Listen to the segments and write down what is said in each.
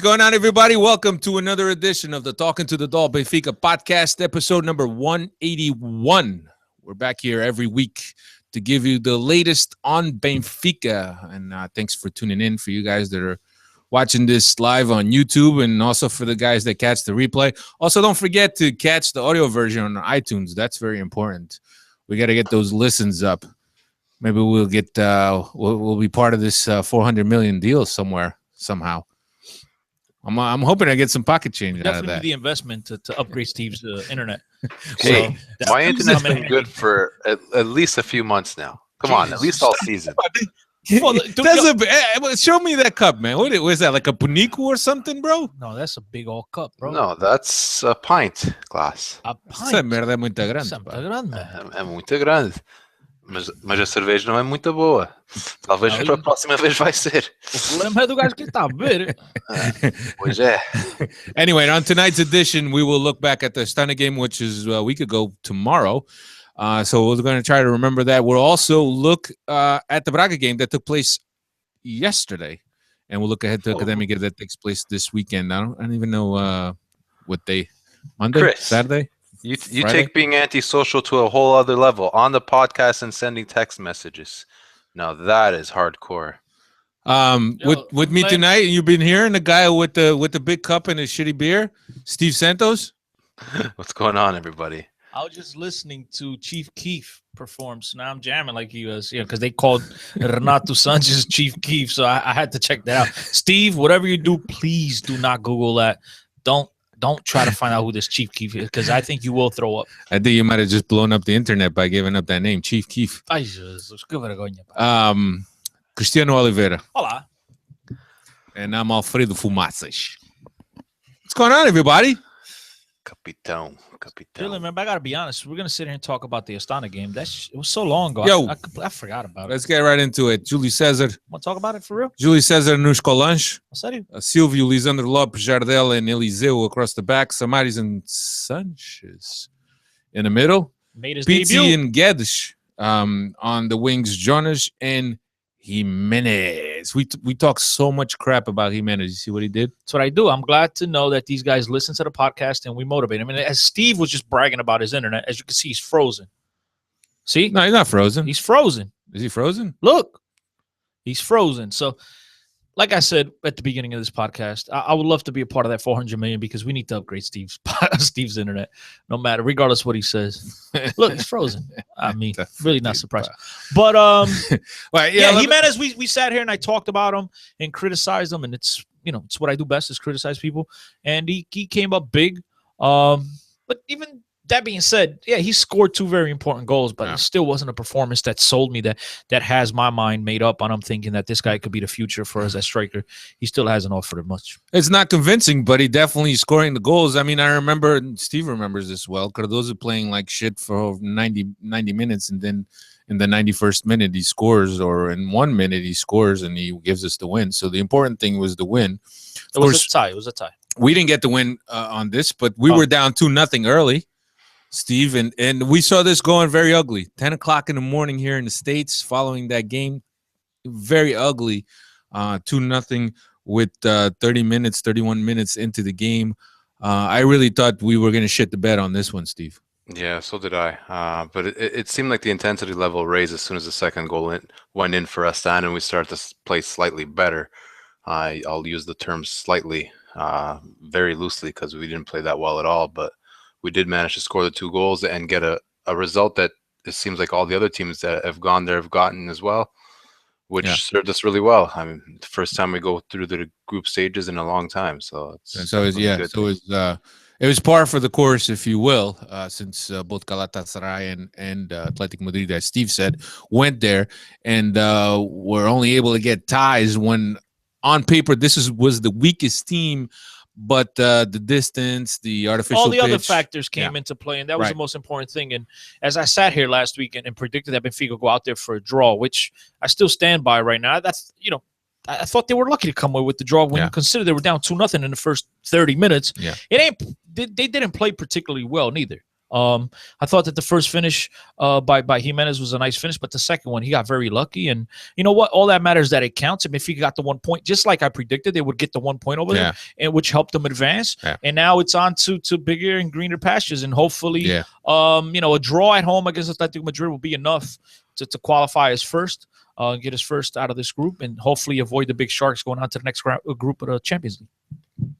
What's going on, everybody? Welcome to another edition of the Talking to the Doll Benfica Podcast, episode number 181. We're back here every week to give you the latest on Benfica. And thanks for tuning in, for you guys that are watching this live on YouTube, and also for the guys that catch the replay. Also, don't forget to catch the audio version on iTunes. That's very important. We got to get those listens up. Maybe we'll get we'll be part of this 400 million deal somewhere, somehow. I'm hoping I get some pocket change out of that. Definitely the investment to upgrade Steve's internet. Hey, so my internet's been good for at least a few months now. Come on, at least all season. Well, show me that cup, man. What is that, like a punico or something, bro? No, that's a big old cup, bro. No, that's a pint glass. A pint. Essa merda é muito grande. Essa é grande. É muito grande. Mas a cerveja não é muito boa. Talvez para a próxima vez vai ser. O problema é do gajo que está a beber. Pois é. Anyway, on tonight's edition, we will look back at the Astana game, which is a week ago tomorrow. So we're going to try to remember that. We'll also look at the Braga game that took place yesterday. And we'll look ahead to Academic that takes place this weekend. I don't even know what day. Monday? Chris, Saturday? You take being antisocial to a whole other level on the podcast and sending text messages. Now that is hardcore. With me tonight, you've been hearing the guy with the big cup and his shitty beer, Steve Santos. What's going on, everybody? I was just listening to Chief Keef perform, so now I'm jamming like he was, because they called Renato Sanches Chief Keef, so I had to check that out. Steve, whatever you do, please do not Google that. Don't try to find out who this Chief Keef is, because I think you will throw up. I think you might have just blown up the internet by giving up that name, Chief Keef. Ai, Jesus, que vergonha. Cristiano Oliveira. Olá. And I'm Alfredo Fumaças. What's going on, everybody? Capitão. Really, man, I gotta be honest. We're gonna sit here and talk about the Astana game. It was so long ago. Yo, I forgot about it. Let's get right into it. Júlio César. Want to talk about it for real? Júlio César nos colanches. Sério? Silvio, Lisandro Lopes, Jardel, and Eliseu across the back. Samaris and Sanches in the middle. Made his Pizzi debut. and Guedes on the wings. Jonas and Jimenez. We talk so much crap about Jimenez. You see what he did? That's what I do. I'm glad to know that these guys listen to the podcast and we motivate him. I mean, as Steve was just bragging about his internet, as you can see, he's frozen. See? No, he's not frozen. He's frozen. Is he frozen? Look, he's frozen. So, like I said at the beginning of this podcast, I would love to be a part of that 400 million because we need to upgrade Steve's internet, no matter, regardless what he says. Look, he's frozen. I mean, really not surprised. But well, Jimenez, we sat here and I talked about him and criticized him, and it's it's what I do best is criticize people. And he came up big. But even that being said, yeah, he scored two very important goals, but it still wasn't a performance that sold me, that has my mind made up on. I'm thinking that this guy could be the future for us as striker. He still hasn't offered much. It's not convincing, but he definitely is scoring the goals. I mean, I remember, and Steve remembers this well, Cardozo playing like shit for 90 minutes, and then in the 91st minute he scores, or in 1 minute he scores, and he gives us the win. So the important thing was the win. It was a tie. We didn't get the win on this, but we were down 2-0 early, Steve, and we saw this going very ugly. 10 o'clock in the morning here in the States following that game. Very ugly. 2-0 with 31 minutes into the game. I really thought we were going to shit the bed on this one, Steve. Yeah, so did I. But it seemed like the intensity level raised as soon as the second goal went in for Astana, and we started to play slightly better. I'll use the term slightly very loosely because we didn't play that well at all, but we did manage to score the two goals and get a result that it seems like all the other teams that have gone there have gotten as well, which served us really well. I mean, the first time we go through the group stages in a long time, so it was par for the course, if you will, since both Galatasaray and Athletic Madrid, as Steve said, went there and were only able to get ties when, on paper, this was the weakest team. But the distance, the artificial all the pitch, other factors came into play, and that was the most important thing. And as I sat here last week and predicted that Benfica would go out there for a draw, which I still stand by right now. That's I thought they were lucky to come away with the draw when you consider they were down 2-0 in the first 30 minutes. Yeah, they didn't play particularly well neither. I thought that the first finish by Jimenez was a nice finish, but the second one, he got very lucky. And you know what? All that matters is that it counts. And if he got the 1 point, just like I predicted, they would get the 1 point over there, and which helped them advance. And now it's on to bigger and greener pastures, and hopefully, a draw at home against Atletico Madrid will be enough to qualify as first, get us first out of this group, and hopefully avoid the big sharks going on to the next group of the Champions League.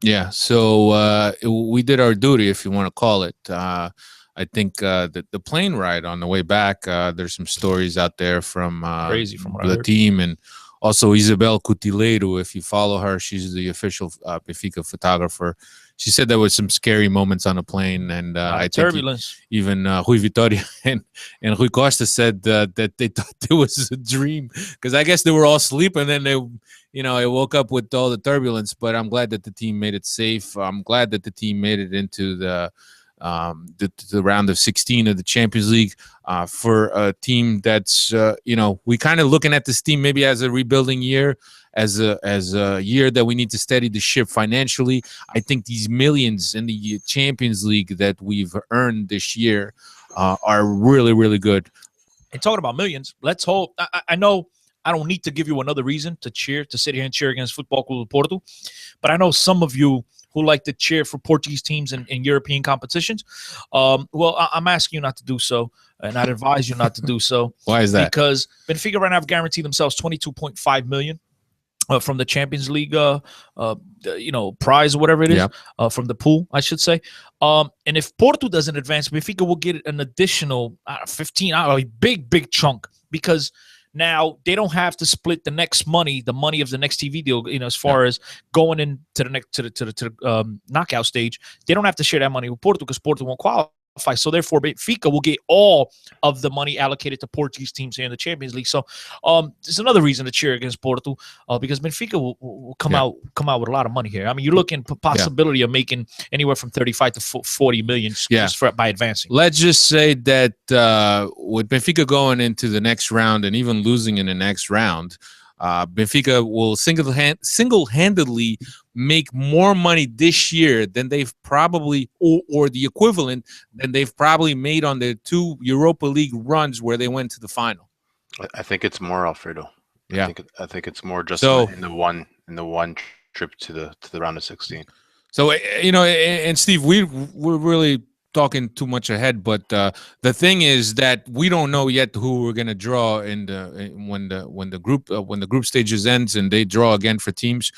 Yeah, so we did our duty, if you want to call it. I think the plane ride on the way back, there's some stories out there from crazy from what the team, and also Isabel Cutileiro. If you follow her, she's the official Benfica photographer. She said there was some scary moments on the plane, and I turbulence. Think even Rui Vitoria and Rui Costa said that they thought it was a dream, because I guess they were all asleep, and then they woke up with all the turbulence. But I'm glad that the team made it safe. I'm glad that the team made it into the round of 16 of the Champions League, for a team that's we kind of looking at this team maybe as a rebuilding year, as a year that we need to steady the ship financially. I think these millions in the Champions League that we've earned this year are really, really good. And talking about millions, let's hope. I know I don't need to give you another reason to sit here and cheer against Football Club Porto, but I know some of you who like to cheer for Portuguese teams in European competitions. Well, I'm asking you not to do so, and I'd advise you not to do so. Why is that? Because Benfica right now have guaranteed themselves 22.5 million from the Champions League, prize or whatever it is, from the pool, I should say. And if Porto doesn't advance, Benfica will get an additional 15, a big chunk, because now they don't have to split the money of the next TV deal. As far as going into the next to the knockout stage, they don't have to share that money with Porto, because Porto won't qualify. So therefore, Benfica will get all of the money allocated to Portuguese teams here in the Champions League. So there's another reason to cheer against Porto, because Benfica will come out with a lot of money here. I mean, you're looking for possibility of making anywhere from 35 to 40 million by advancing. Let's just say that with Benfica going into the next round and even losing in the next round, Benfica will single-handedly make more money this year than they've probably, or the equivalent than they've probably made on their 2 Europa League runs where they went to the final. I think it's more, Alfredo. Yeah, I think it's more just in the one trip to the round of 16. So and Steve, we're really talking too much ahead, but the thing is that we don't know yet who we're gonna draw when the group stages ends and they draw again for teams.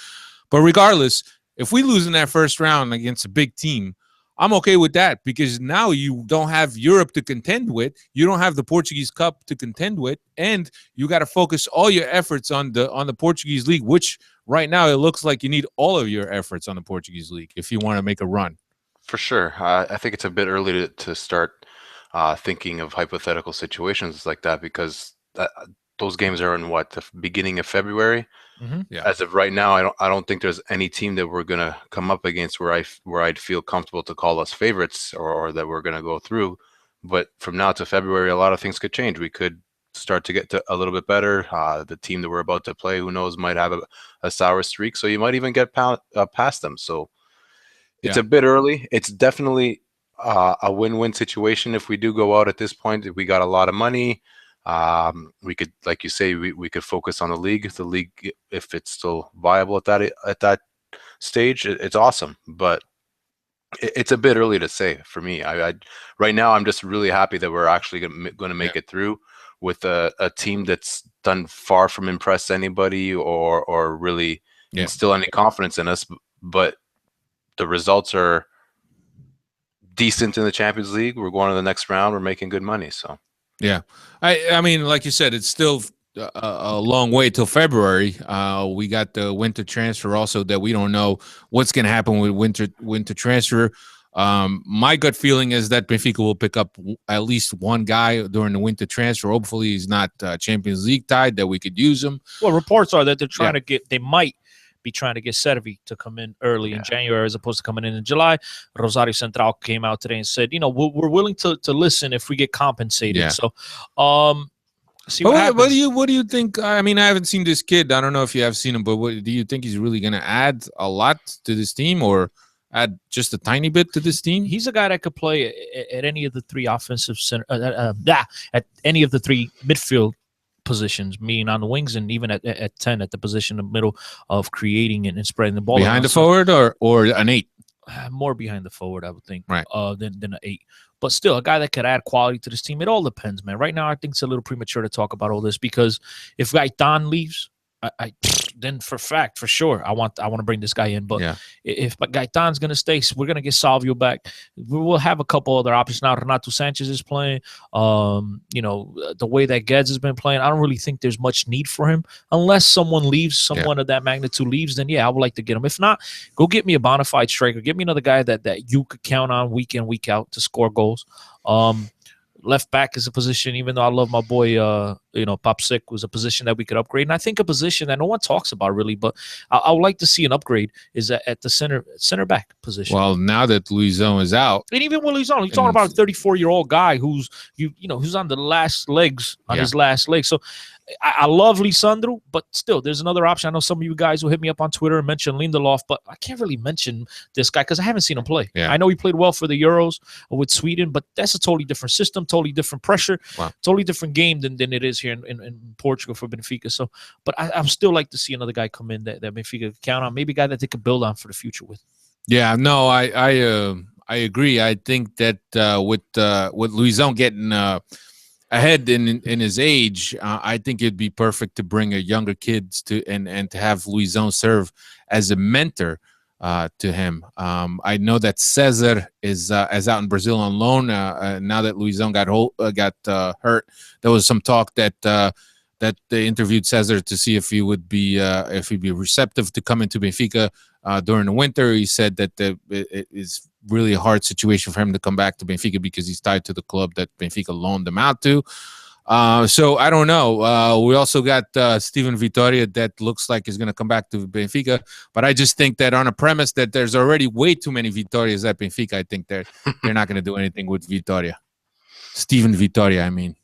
But regardless, if we lose in that first round against a big team, I'm okay with that, because now you don't have Europe to contend with, you don't have the Portuguese Cup to contend with, and you got to focus all your efforts on the Portuguese League, which right now it looks like you need all of your efforts on the Portuguese League if you want to make a run. For sure. I think it's a bit early to start thinking of hypothetical situations like that, because those games are in the beginning of February. Mm-hmm. Yeah. As of right now, I don't think there's any team that we're gonna come up against where I'd feel comfortable to call us favorites, or that we're gonna go through. But from now to February, a lot of things could change. We could start to get to a little bit better. The team that we're about to play, who knows, might have a sour streak, so you might even get past them. So it's a bit early. It's definitely a win-win situation if we do go out at this point. If we got a lot of money, we could, like you say, we could focus on the league. The league, if it's still viable at that stage, it's awesome. But it's a bit early to say for me. Right now, I'm just really happy that we're actually going to make it through with a team that's done far from impress anybody or really instill any confidence in us. But the results are decent in the Champions League. We're going to the next round. We're making good money. So, yeah, I mean, like you said, it's still a long way till February. We got the winter transfer also that we don't know what's going to happen with winter transfer. My gut feeling is that Benfica will pick up at least one guy during the winter transfer. Hopefully, he's not Champions League tied, that we could use him. Well, reports are that they're trying to get. They might be trying to get Servi to come in early in January as opposed to coming in July. Rosario Central came out today and said, we're willing to listen if we get compensated. Yeah. So, see what happens. What do you think? I mean, I haven't seen this kid. I don't know if you have seen him, but do you think he's really going to add a lot to this team, or add just a tiny bit to this team? He's a guy that could play at any of the three offensive center, at any of the three midfield positions, meaning on the wings and even at 10 at the position in the middle of creating and spreading the ball Behind the forward or an 8? More behind the forward, I would think, right? Than an 8. But still, a guy that could add quality to this team. It all depends, man. Right now, I think it's a little premature to talk about all this because if Gaitan leaves, then for sure, I want to bring this guy in. But if Gaitan's going to stay, we're going to get Salvio back. We will have a couple other options now. Renato Sanches is playing. The way that Guedes has been playing, I don't really think there's much need for him unless someone leaves, someone of that magnitude leaves. Then I would like to get him. If not, go get me a bona fide striker. Get me another guy that you could count on week in, week out to score goals. Left back is a position, even though I love my boy, Popsick, was a position that we could upgrade. And I think a position that no one talks about really, but I would like to see an upgrade is at the center back position. Well, now that Luizão is out. And even when Luizão, you're talking about a 34-year-old guy who's on the last legs, on his last leg. So I love Lisandro, but still, there's another option. I know some of you guys will hit me up on Twitter and mention Lindelof, but I can't really mention this guy because I haven't seen him play. Yeah. I know he played well for the Euros with Sweden, but that's a totally different system, totally different pressure, totally different game than it is here in Portugal for Benfica. So, but I still like to see another guy come in that Benfica could count on, maybe a guy that they could build on for the future with. Yeah, no, I agree. I think that with Luizão getting ahead in his age, I think it'd be perfect to bring a younger kids to and to have Luizão serve as a mentor to him. I know that Cesar is out in Brazil on loan now that Luizão got hurt. There was some talk that they interviewed Cesar to see if he would be if he'd be receptive to come into Benfica during the winter. He said that it is really a hard situation for him to come back to Benfica because he's tied to the club that Benfica loaned him out to. So I don't know. We also got Steven Vitória that looks like he's going to come back to Benfica, but I just think that on a premise that there's already way too many Vitórias at Benfica, I think they're not going to do anything with Vitória. Steven Vitória, I mean.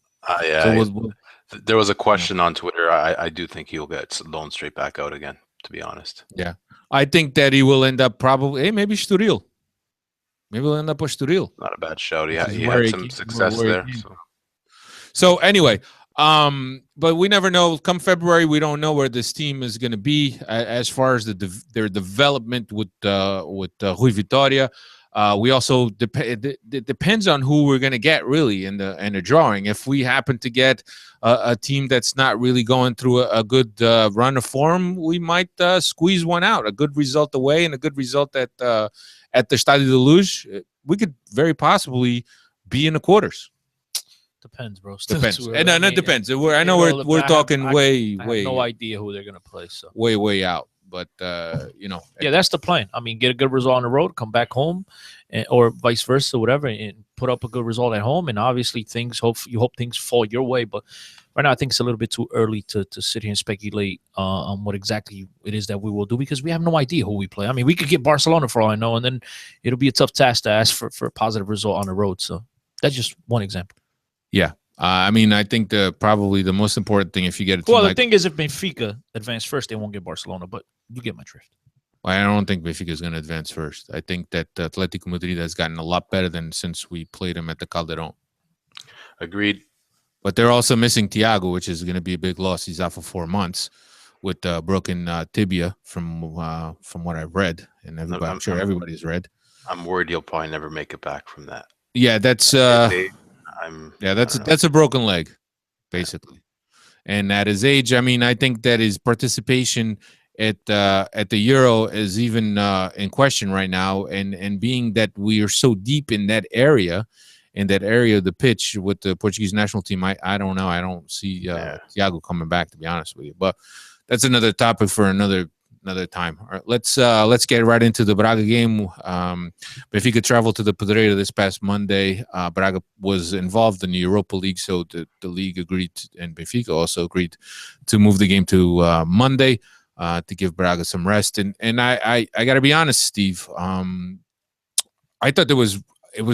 There was a question on Twitter. I do think he'll get loaned straight back out again, to be honest. Yeah. I think that he will end up probably, maybe Estoril. Maybe we'll end up with Estoril. Not a bad shout. He had some success there. So anyway, but we never know. Come February, we don't know where this team is going to be as far as their development with Rui Vitória. We also it depends on who we're going to get really in the drawing. If we happen to get a team that's not really going through a good run of form, we might squeeze one out. A good result away and a good result at the Estádio da Luz, we could very possibly be in the quarters. Depends, bro. Depends. It depends. I know we're talking way. I have no idea who they're going to play. So way out. But yeah, that's the plan. I mean, get a good result on the road, come back home, or vice versa, whatever, and put up a good result at home. And obviously, you hope things fall your way. But right now, I think it's a little bit too early to sit here and speculate on what exactly it is that we will do because we have no idea who we play. I mean, we could get Barcelona for all I know, and then it'll be a tough task to ask for a positive result on the road. So that's just one example. Yeah. I mean, I think probably the most important thing if you get a team the thing is, if Benfica advance first, they won't get Barcelona, but you get my drift. I don't think Benfica is going to advance first. I think that Atletico Madrid has gotten a lot better than since we played them at the Calderón. Agreed. But they're also missing Thiago, which is going to be a big loss. He's out for 4 months with broken tibia from what I've read, and I'm sure everybody's read. I'm worried he'll probably never make it back from that. Yeah, that's that's a broken leg, basically. And at his age, I mean, I think that his participation at the Euro is even in question right now. And being that we are so deep in that area of the pitch with the Portuguese national team, I don't know. I don't see Thiago coming back, to be honest with you. But that's another topic for another time. All right, let's get right into the Braga game. Benfica traveled to the Pedreira this past Monday. Braga was involved in the Europa League, so the league agreed, and Benfica also agreed to move the game to Monday to give Braga some rest. And I got to be honest, Steve. I thought it was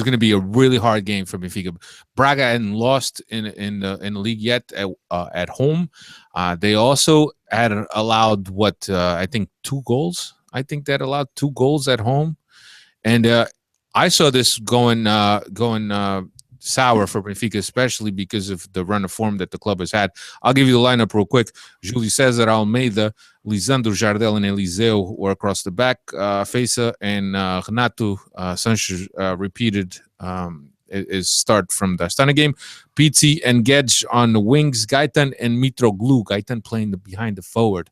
going to be a really hard game for Benfica. Braga hadn't lost in the league yet at home. They also had allowed I think 2 goals. I think that allowed 2 goals at home, And I saw this going sour for Benfica, especially because of the run of form that the club has had. I'll give you the lineup real quick. Júlio César, Almeida, Lisandro, Jardel, and Eliseu were across the back. Feza and Renato Sanches repeated his start from the Astana game. Pizzi and Gedge on the wings. Gaitan and Mitroglou. Gaitan playing behind the forward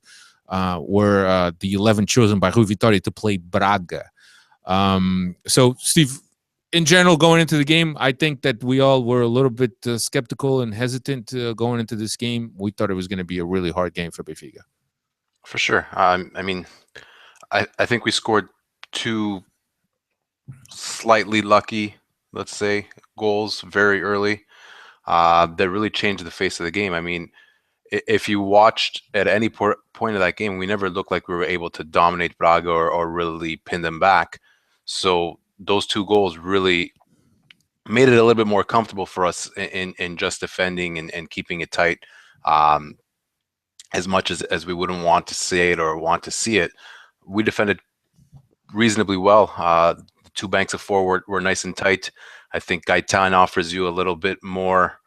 were the 11 chosen by Rui Vitória to play Braga. So, Steve, in general, going into the game, I think that we all were a little bit skeptical and hesitant going into this game. We thought it was going to be a really hard game for Benfica. For sure. I mean, I think we scored 2 slightly lucky, let's say, goals very early that really changed the face of the game. I mean, if you watched at any point of that game, we never looked like we were able to dominate Braga or really pin them back. So those 2 goals really made it a little bit more comfortable for us in just defending and keeping it tight. As much as we wouldn't want to say it or want to see it, we defended reasonably well. The 2 banks of forward were nice and tight. I think Gaitan offers you a little bit more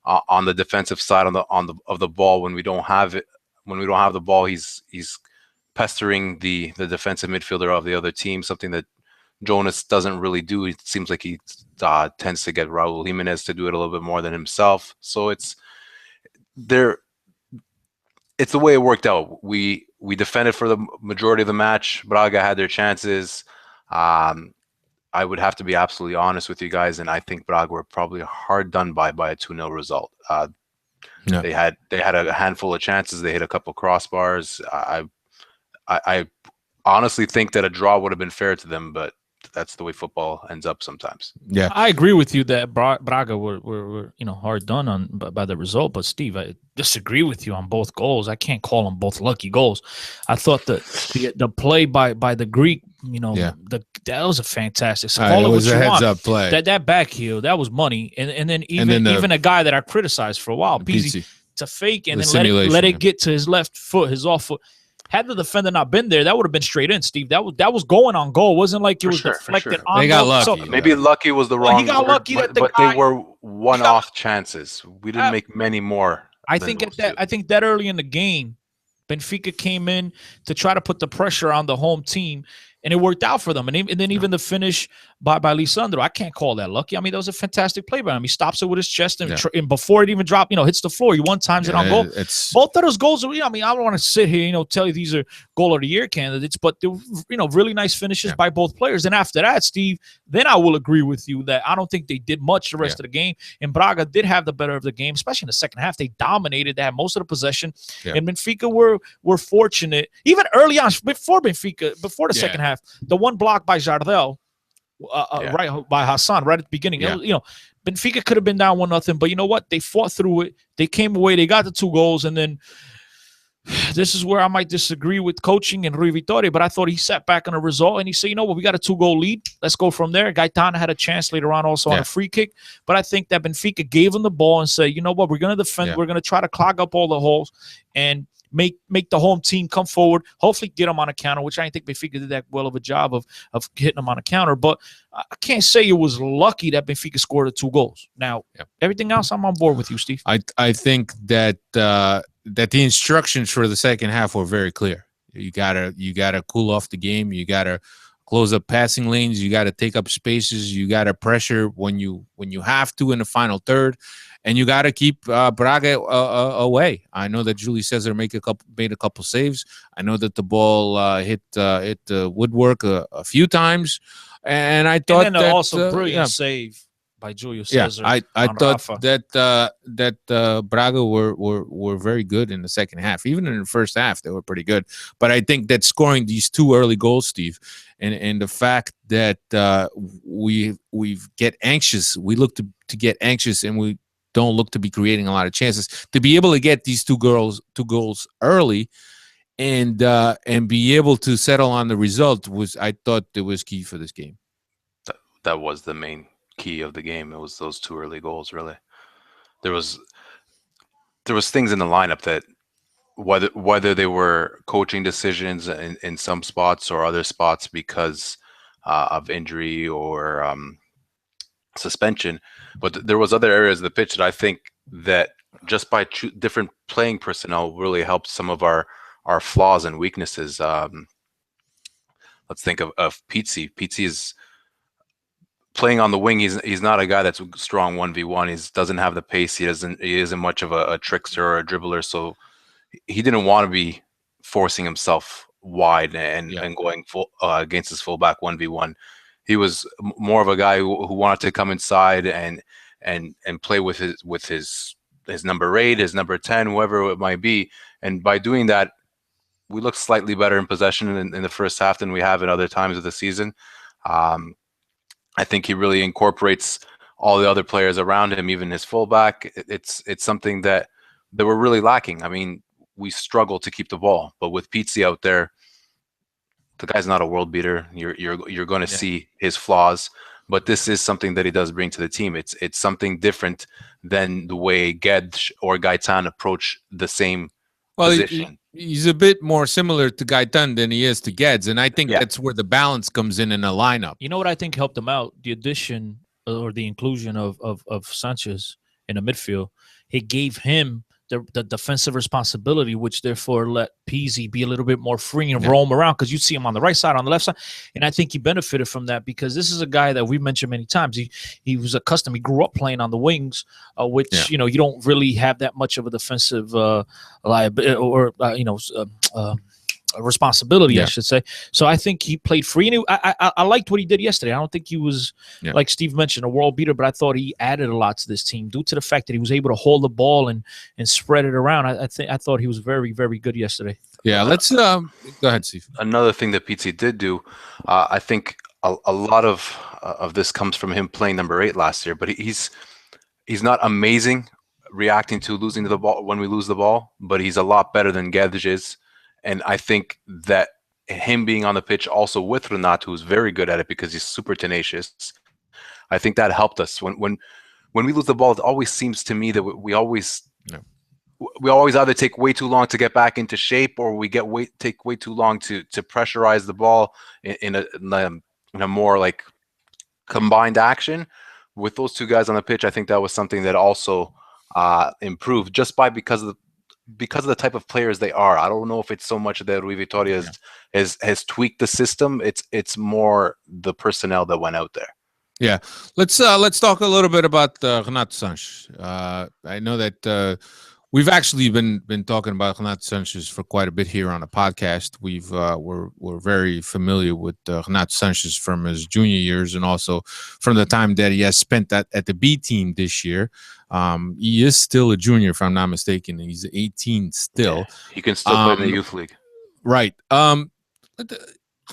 on the defensive side of the ball when we don't have it. When we don't have the ball, he's pestering the defensive midfielder of the other team, something that Jonas doesn't really do. It seems like he tends to get Raul Jimenez to do it a little bit more than himself. So it's the way it worked out. We defended for the majority of the match. Braga had their chances. I would have to be absolutely honest with you guys, and I think Braga were probably hard done by a 2-0 result. Yeah. They had a handful of chances. They hit a couple crossbars. I honestly think that a draw would have been fair to them, but that's the way football ends up sometimes. Yeah, I agree with you that Braga were hard done on by the result. But Steve, I disagree with you on both goals. I can't call them both lucky goals. I thought the play by the Greek, that was a fantastic. So it was a heads up play. That back heel, that was money. And then even a guy that I criticized for a while, Pizzi, to fake and then let it get to his left foot, his off foot. Had the defender not been there, that would have been straight in, Steve. That was going on goal. It wasn't like it was deflected on. They got lucky. So, maybe lucky was the wrong he got word, lucky but, that but they were one-off chances. We didn't make many more. I think that early in the game, Benfica came in to try to put the pressure on the home team, and it worked out for them. And then even the finish by Lisandro, I can't call that lucky. I mean, that was a fantastic play by him. He stops it with his chest, and before it even dropped, hits the floor. He one-times it on goal. Both of those goals, I mean, I don't want to sit here, tell you these are goal of the year candidates, but they were, really nice finishes by both players. And after that, Steve, then I will agree with you that I don't think they did much the rest of the game. And Braga did have the better of the game, especially in the second half. They dominated. They had most of the possession. Yeah. And Benfica were fortunate, even early on, before the second half. The one block by Jardel, right by Hassan, right at the beginning. Yeah. Benfica could have been down 1-0, but you know what? They fought through it. They came away. They got the 2 goals, and then this is where I might disagree with coaching and Rui Vitória, but I thought he sat back on a result and he said, we got a 2-goal lead. Let's go from there. Gaitana had a chance later on also on a free kick, but I think that Benfica gave him the ball and said, we're going to defend. Yeah. We're going to try to clog up all the holes and make the home team come forward, hopefully get them on a counter, which I didn't think Benfica did that well of a job of hitting them on a counter. But I can't say it was lucky that Benfica scored the 2 goals. Now, everything else, I'm on board with you, Steve. I think that that the instructions for the second half were very clear. You gotta cool off the game. You gotta close up passing lanes. You gotta take up spaces. You gotta pressure when you have to in the final third. And you got to keep Braga away. I know that Júlio César made a couple saves. I know that the ball hit the woodwork a few times, and I thought and then also brilliant save by Júlio César. Yeah, I thought that Braga were very good in the second half. Even in the first half, they were pretty good. But I think that scoring these 2 early goals, Steve, and the fact that we get anxious, we look to get anxious, and we don't look to be creating a lot of chances. To be able to get these 2 goals early and be able to settle on the result I thought it was key for this game. That was the main key of the game. It was those 2 early goals, really. There was things in the lineup that whether they were coaching decisions in some spots or other spots because of injury or suspension. But there was other areas of the pitch that I think that just by different playing personnel really helped some of our flaws and weaknesses. Let's think of Pizzi. Pizzi is playing on the wing. He's not a guy that's strong 1v1. He doesn't have the pace. He isn't much of a trickster or a dribbler. So he didn't want to be forcing himself wide and going full against his fullback 1v1. He was more of a guy who wanted to come inside and play with his number 8, his number 10, whoever it might be. And by doing that, we looked slightly better in possession in the first half than we have in other times of the season. I think he really incorporates all the other players around him, even his fullback. It's something that we're really lacking. I mean, we struggle to keep the ball, but with Pizzi out there, the guy's not a world beater. You're going to see his flaws, but this is something that he does bring to the team. It's something different than the way Gedge or Gaetan approach the same position. He's a bit more similar to Gaetan than he is to Gedge, and I think that's where the balance comes in a lineup. You know what I think helped him out? The addition or the inclusion of Sanches in the midfield. It gave him the defensive responsibility, which therefore let Pizzi be a little bit more free and roam around, because you see him on the right side, on the left side. And I think he benefited from that, because this is a guy that we've mentioned many times. He was accustomed. He grew up playing on the wings, which, you don't really have that much of a defensive liability or, responsibility, I should say. So I think he played free, and I liked what he did yesterday. I don't think he was, like Steve mentioned, a world beater, but I thought he added a lot to this team due to the fact that he was able to hold the ball and spread it around. I thought he was very, very good yesterday. Yeah, let's go ahead, Steve. Another thing that Pizzi did do, I think a lot of this comes from him playing number 8 last year, but he's not amazing reacting to losing the ball when we lose the ball, but he's a lot better than Gedge is. And I think that him being on the pitch also with Renato, who's very good at it because he's super tenacious, I think that helped us. When we lose the ball, it always seems to me that we always either take way too long to get back into shape, or we take way too long to pressurize the ball in a more like combined action. With those two guys on the pitch, I think that was something that also improved just because of the type of players they are. I don't know if it's so much that Rui Vitória has tweaked the system. It's more the personnel that went out there. Yeah, let's talk a little bit about Renato Sanches. I know that we've actually been talking about Renato Sanches for quite a bit here on the podcast. We're very familiar with Renato Sanches from his junior years, and also from the time that he has spent at the B team this year. He is still a junior, if I'm not mistaken. He's 18 still. Yeah, he can still play in the youth league. Right.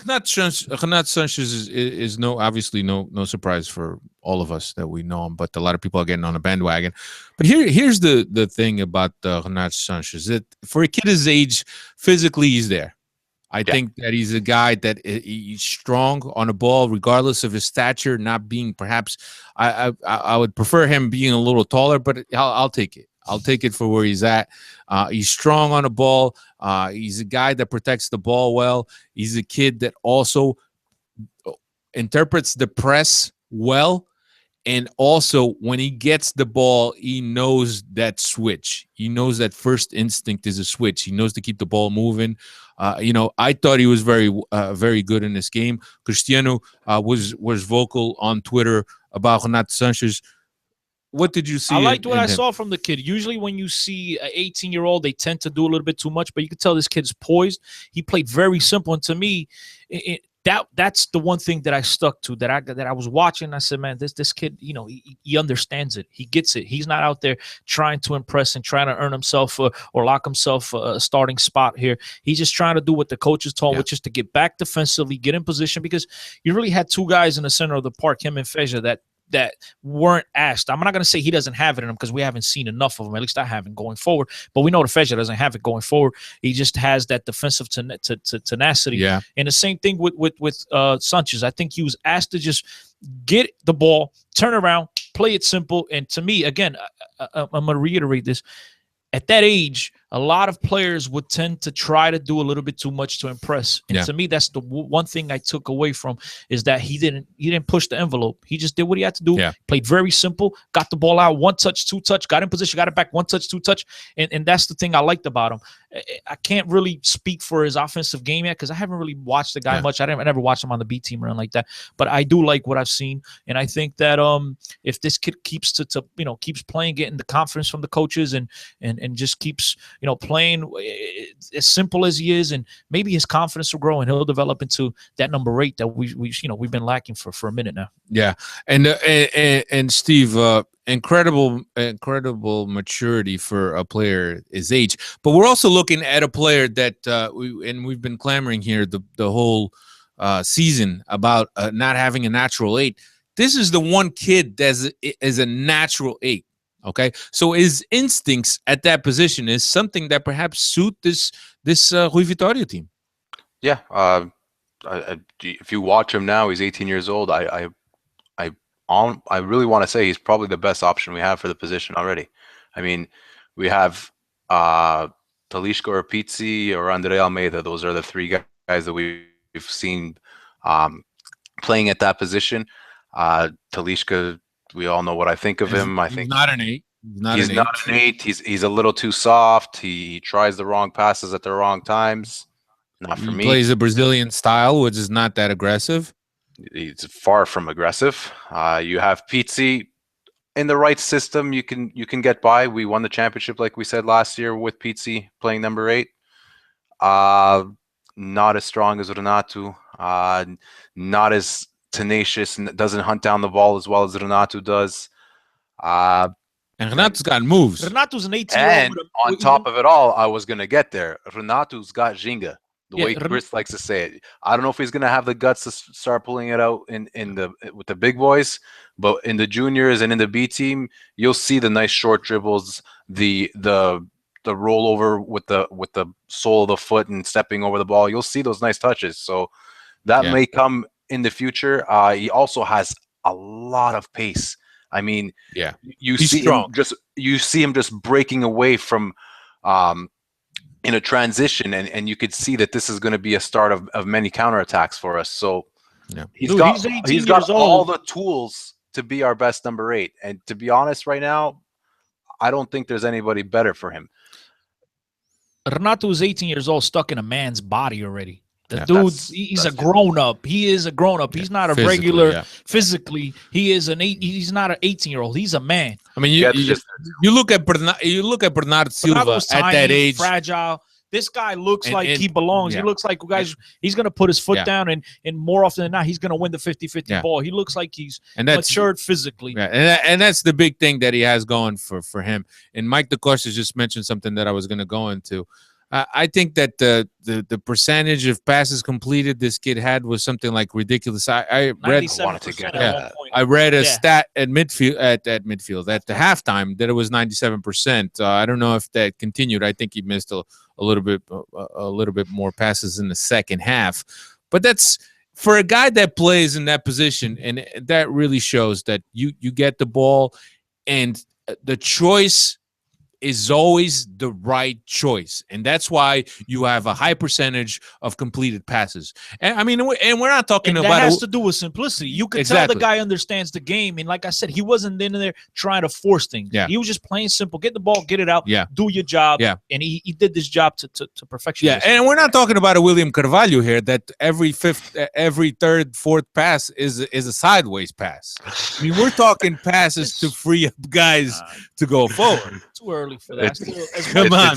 Renato Sanches is obviously no surprise for all of us that we know him, but a lot of people are getting on a bandwagon. But here's the thing about Renato Sanches, that for a kid his age, physically he's there. I think that he's a guy that he's strong on the ball, regardless of his stature, not being perhaps. I would prefer him being a little taller, but I'll take it. I'll take it for where he's at. He's strong on the ball. He's a guy that protects the ball well. He's a kid that also interprets the press well. And also, when he gets the ball, he knows that switch. He knows that first instinct is a switch. He knows to keep the ball moving. I thought he was very good in this game. Cristiano was vocal on Twitter about Renato Sanches. What did you see? I liked what I saw from the kid. Usually when you see an 18-year-old, they tend to do a little bit too much, but you can tell this kid's poised. He played very simple, and to me, that's the one thing that I stuck to, that I was watching. I said, man, this kid, he understands it. He gets it. He's not out there trying to impress and trying to earn himself or lock himself a starting spot here. He's just trying to do what the coaches told him, which is to get back defensively, get in position, because you really had two guys in the center of the park, him and Feja, that weren't asked. I'm not going to say he doesn't have it in him, because we haven't seen enough of him. At least I haven't going forward. But we know the Feja doesn't have it going forward. He just has that defensive tenacity. Yeah. And the same thing with Sanches. I think he was asked to just get the ball, turn around, play it simple. And to me, again, I'm going to reiterate this. At that age, a lot of players would tend to try to do a little bit too much to impress. And to me, that's the one thing I took away from is that he didn't push the envelope. He just did what he had to do. Played very simple, got the ball out, 1 touch, 2 touch, got in position, got it back, 1 touch, 2 touch. And that's the thing I liked about him. I can't really speak for his offensive game yet because I haven't really watched the guy much. I never watched him on the B team or anything like that. But I do like what I've seen, and I think that if this kid keeps keeps playing, getting the confidence from the coaches, and just keeps playing as simple as he is, and maybe his confidence will grow and he'll develop into that number 8 that we've been lacking for a minute now. Yeah, and Steve. Incredible maturity for a player his age, but we're also looking at a player that we've been clamoring here the whole season about not having a natural 8. This is the one kid that is a natural 8. Okay, so his instincts at that position is something that perhaps suit this Rui Vitória team. Yeah, if you watch him now, he's 18 years old. I really want to say he's probably the best option we have for the position already. I mean, we have Talisca or Pizzi or Andre Almeida. Those are the 3 guys that we've seen playing at that position. Talisca, we all know what I think of him. I think he's not an 8. He's not an 8. He's a little too soft. He tries the wrong passes at the wrong times. Not for me. He plays a Brazilian style, which is not that aggressive. It's far from aggressive. You have Pizzi in the right system. You can get by. We won the championship, like we said last year, with Pizzi playing number 8. Not as strong as Renato. Not as tenacious and doesn't hunt down the ball as well as Renato does. And Renato's got moves. Renato's an 18-year-old. And on top of it all, I was gonna get there. Renato's got Ginga. The way Chris likes to say it. I don't know if he's gonna have the guts to start pulling it out with the big boys, but in the juniors and in the B team, you'll see the nice short dribbles, the rollover with the sole of the foot and stepping over the ball. You'll see those nice touches. So that may come in the future. He also has a lot of pace. I mean, you see him just breaking away from in a transition, and you could see that this is going to be a start of many counterattacks for us. So he's got all the tools to be our best number 8. And to be honest, right now, I don't think there's anybody better for him. Renato is 18 years old, stuck in a man's body already. The dude's he's a grown up. He is a grown up. He's not a regular physically. He is he's not an 18-year-old. He's a man. I mean, you look at Bernardo Silva at that age, fragile. This guy looks like he belongs. He looks like he's going to put his foot down, and more often than not, he's going to win the 50-50 ball. He looks like he's matured physically. Yeah, and that's the big thing that he has going for him. And Mike DeCosta just mentioned something that I was going to go into. I think that the percentage of passes completed this kid had was something like ridiculous. I read a stat at midfield at the halftime that it was 97%. I don't know if that continued. I think he missed a little bit more passes in the second half, but that's for a guy that plays in that position, and that really shows that you get the ball, and the choice is always the right choice, and that's why you have a high percentage of completed passes. And I mean, and we're not talking about that has to do with simplicity. You can tell the guy understands the game, and like I said, he wasn't in there trying to force things. He was just playing simple. Get the ball, get it out, do your job. And he did this job to perfection. And we're not talking about a William Carvalho here that every third, fourth pass is a sideways pass. I mean, we're talking passes to free up guys to go forward. Too early for that.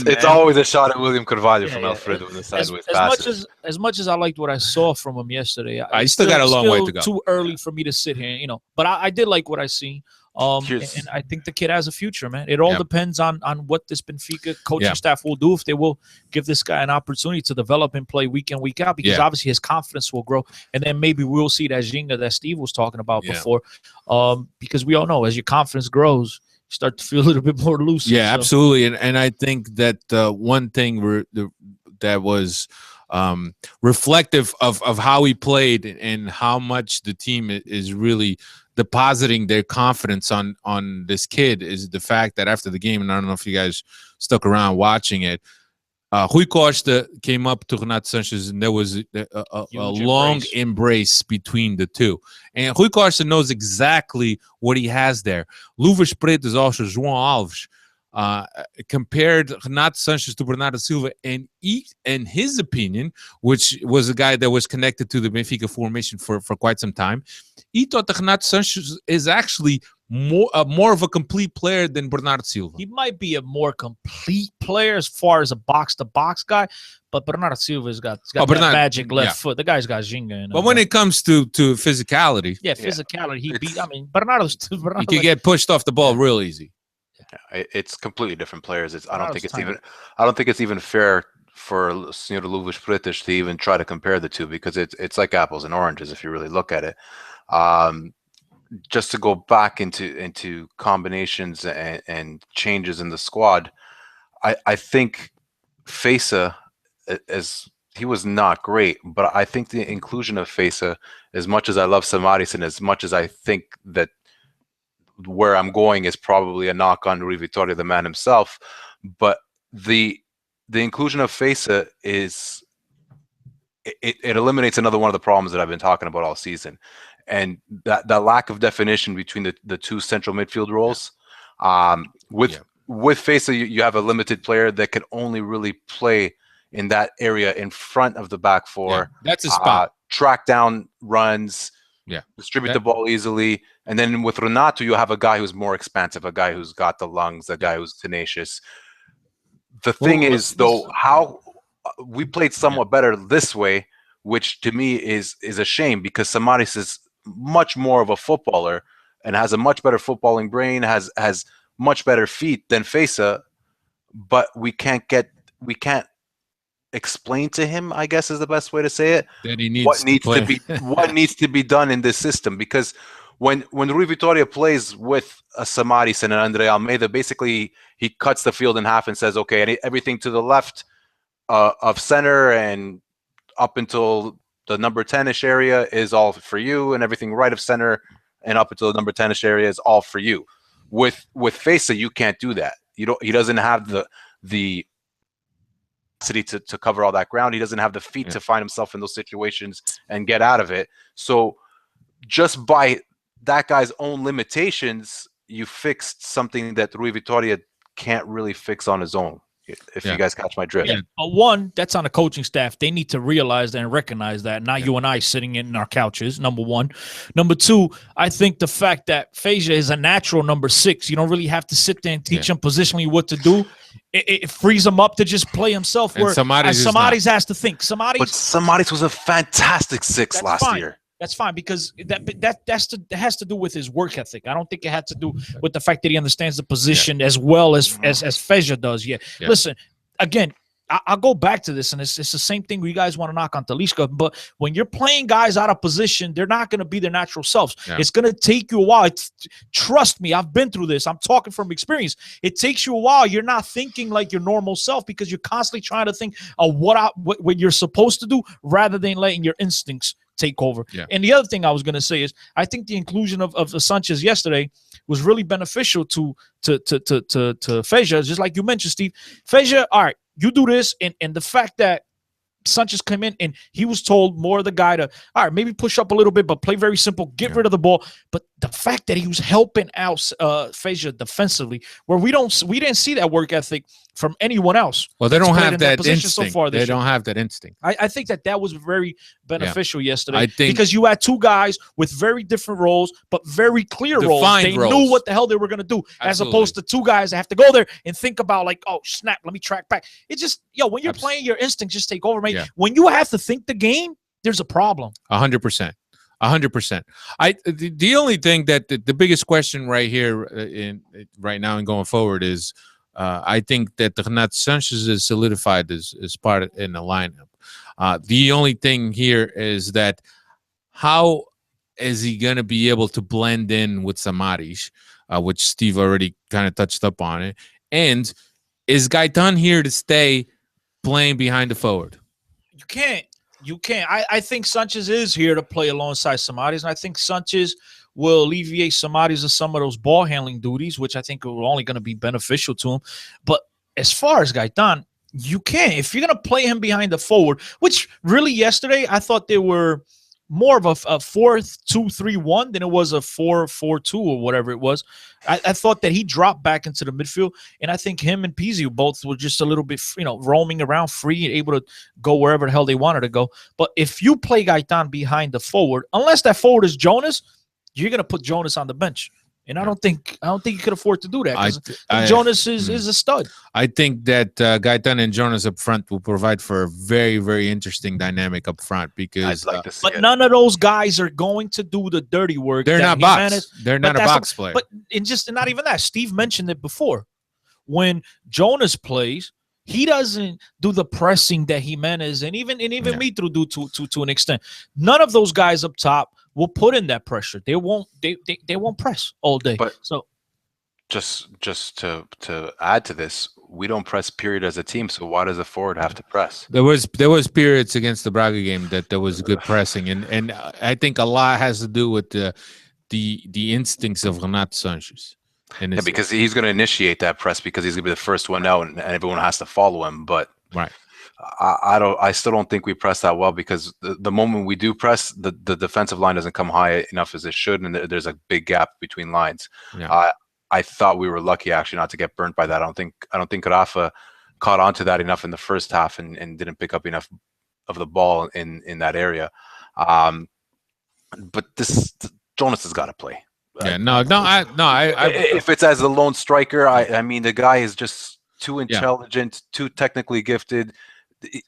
It's always a shot at William Carvalho from Alfredo in the sideways passes. As much as I liked what I saw from him yesterday, I still got a long way to go. Too early for me to sit here, But I did like what I seen. And I think the kid has a future, man. It all depends on what this Benfica coaching staff will do, if they will give this guy an opportunity to develop and play week in, week out, because obviously his confidence will grow. And then maybe we'll see that Ginga that Steve was talking about before. Because we all know as your confidence grows, you start to feel a little bit more loose. Yeah, absolutely. And I think that one thing that was reflective of how he played and how much the team is really depositing their confidence on this kid is the fact that after the game, and I don't know if you guys stuck around watching it, Rui Costa came up to Renato Sanches, and there was a long embrace between the two. And Rui Costa knows exactly what he has there. Luvas Pretas, also João Alves, compared Renato Sanches to Bernardo Silva, and in his opinion, which was a guy that was connected to the Benfica formation for quite some time, he thought that Renato Sanches is actually more of a complete player than Bernardo Silva. He might be a more complete player as far as a box-to-box guy, but Bernardo Silva's got that magic left foot. The guy's got Ginga. But when it comes to physicality, physicality, he beat. I mean, Bernardo he could get pushed off the ball real easy. It's completely different players. I don't think it's even fair for Senhor Luvas Pretas to even try to compare the two, because it's like apples and oranges if you really look at it. Just to go back into combinations and changes in the squad, I think Fesa, as he was not great, but I think the inclusion of Fesa, as much as I love Samaris and as much as I think that where I'm going is probably a knock on Rui Vitória, the man himself, but the inclusion of Fesa is it eliminates another one of the problems that I've been talking about all season, and that lack of definition between the two central midfield roles. With Fesa, you have a limited player that can only really play in that area in front of the back four. That's a spot. Track down runs. Distribute the ball easily. And then with Renato, you have a guy who's more expansive, a guy who's got the lungs, a guy who's tenacious. The thing is, though, how we played somewhat better this way, which to me is a shame, because Samaris is much more of a footballer and has a much better footballing brain, has much better feet than Fesa, but we can't explain to him, I guess is the best way to say it, that he needs what needs to be done in this system. Because when Rui Vitória plays with a Samaris and an Andre Almeida, basically he cuts the field in half and says, okay, everything to the left of center and up until the number 10-ish area is all for you, and everything right of center and up until the number 10-ish area is all for you. With Fesa, you can't do that. He doesn't have the capacity to cover all that ground. He doesn't have the feet to find himself in those situations and get out of it. So just by that guy's own limitations, you fixed something that Rui Vitória can't really fix on his own, if you guys catch my drift. One, that's on the coaching staff. They need to realize that and recognize that, not you and I sitting in our couches, number one. Number two, I think the fact that Fesa is a natural number 6, you don't really have to sit there and teach him positionally what to do. It frees him up to just play himself, where Samaris has to think. But Samaris was a fantastic 6 last year. That's fine, because that has to do with his work ethic. I don't think it had to do with the fact that he understands the position as well as Fesa does. Listen, again, I'll go back to this, and it's the same thing where you guys want to knock on Talisca, but when you're playing guys out of position, they're not going to be their natural selves. It's going to take you a while. Trust me, I've been through this. I'm talking from experience. It takes you a while. You're not thinking like your normal self, because you're constantly trying to think of what you're supposed to do rather than letting your instincts take over. And the other thing I was going to say is, I think the inclusion of Sanchez yesterday was really beneficial to Fesa, just like you mentioned, Steve. Fesa, all right, you do this, and the fact that Sanchez came in and he was told more of the guy to, all right, maybe push up a little bit, but play very simple, get rid of the ball. But the fact that he was helping out Fesa defensively, where we didn't see that work ethic from anyone else. Well, they don't have that instinct. So far they don't have that instinct. I think that was very beneficial yesterday, because you had two guys with very different roles, but very clear roles. They knew what the hell they were going to do, as opposed to two guys that have to go there and think about, like, oh, snap, let me track back. It's just, when you're playing, your instincts just take over, mate. When you have to think the game, there's a problem. 100%. 100%. The only thing that the biggest question right here right now and going forward is, I think that Renato Sanches is solidified as part in the lineup. The only thing here is that how is he going to be able to blend in with Samaris, which Steve already kind of touched up on it, and is Gaetan here to stay playing behind the forward? You can't. You can't. I think Sanches is here to play alongside Samaris, and I think Sanches will alleviate Samaris of some of those ball handling duties, which I think are only going to be beneficial to him. But as far as Gaitan, you can't. If you're going to play him behind the forward, which really yesterday I thought they were more of a 4-2-3-1 than it was a 4-4-2 or whatever it was. I thought that he dropped back into the midfield, and I think him and Pizzi both were just a little bit, roaming around free and able to go wherever the hell they wanted to go. But if you play Gaitan behind the forward, unless that forward is Jonas, you're gonna put Jonas on the bench. And I don't think you could afford to do that, because Jonas is a stud. I think that Gaetan and Jonas up front will provide for a very, very interesting dynamic up front, because but none of those guys are going to do the dirty work. They're not box. They're not a box player. But not even that. Steve mentioned it before. When Jonas plays, he doesn't do the pressing that Jimenez and even Mitro do to an extent. None of those guys up top will put in that pressure. They won't press all day. But so just to add to this, we don't press period as a team, so why does the forward have to press? There was periods against the Braga game that there was good pressing, and I think a lot has to do with the instincts of Renato Sanches. Yeah, because he's going to initiate that press, because he's going to be the first one out, and everyone has to follow him. But right. I still don't think we press that well, because the moment we do press, the defensive line doesn't come high enough as it should, and there's a big gap between lines. Yeah. I thought we were lucky actually not to get burnt by that. I don't think Rafa caught onto that enough in the first half and didn't pick up enough of the ball in that area. But Jonas has got to play. Yeah, I if it's as a lone striker, I mean, the guy is just too intelligent, too technically gifted.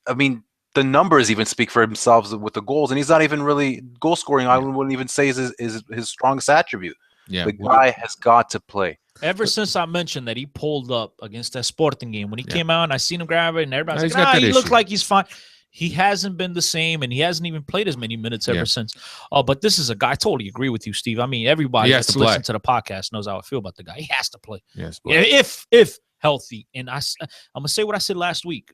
I mean, the numbers even speak for themselves with the goals, and he's not even really goal scoring. I wouldn't even say is his strongest attribute. Yeah, the guy has got to play. Ever since I mentioned that he pulled up against that Sporting game, when he came out and I seen him grab it, and everybody's like, he looked like he's fine. He hasn't been the same, and he hasn't even played as many minutes ever since. But this is a guy. I totally agree with you, Steve. I mean, everybody that's listening to the podcast knows how I feel about the guy. He has to play. Yes, if healthy. And I'm gonna say what I said last week.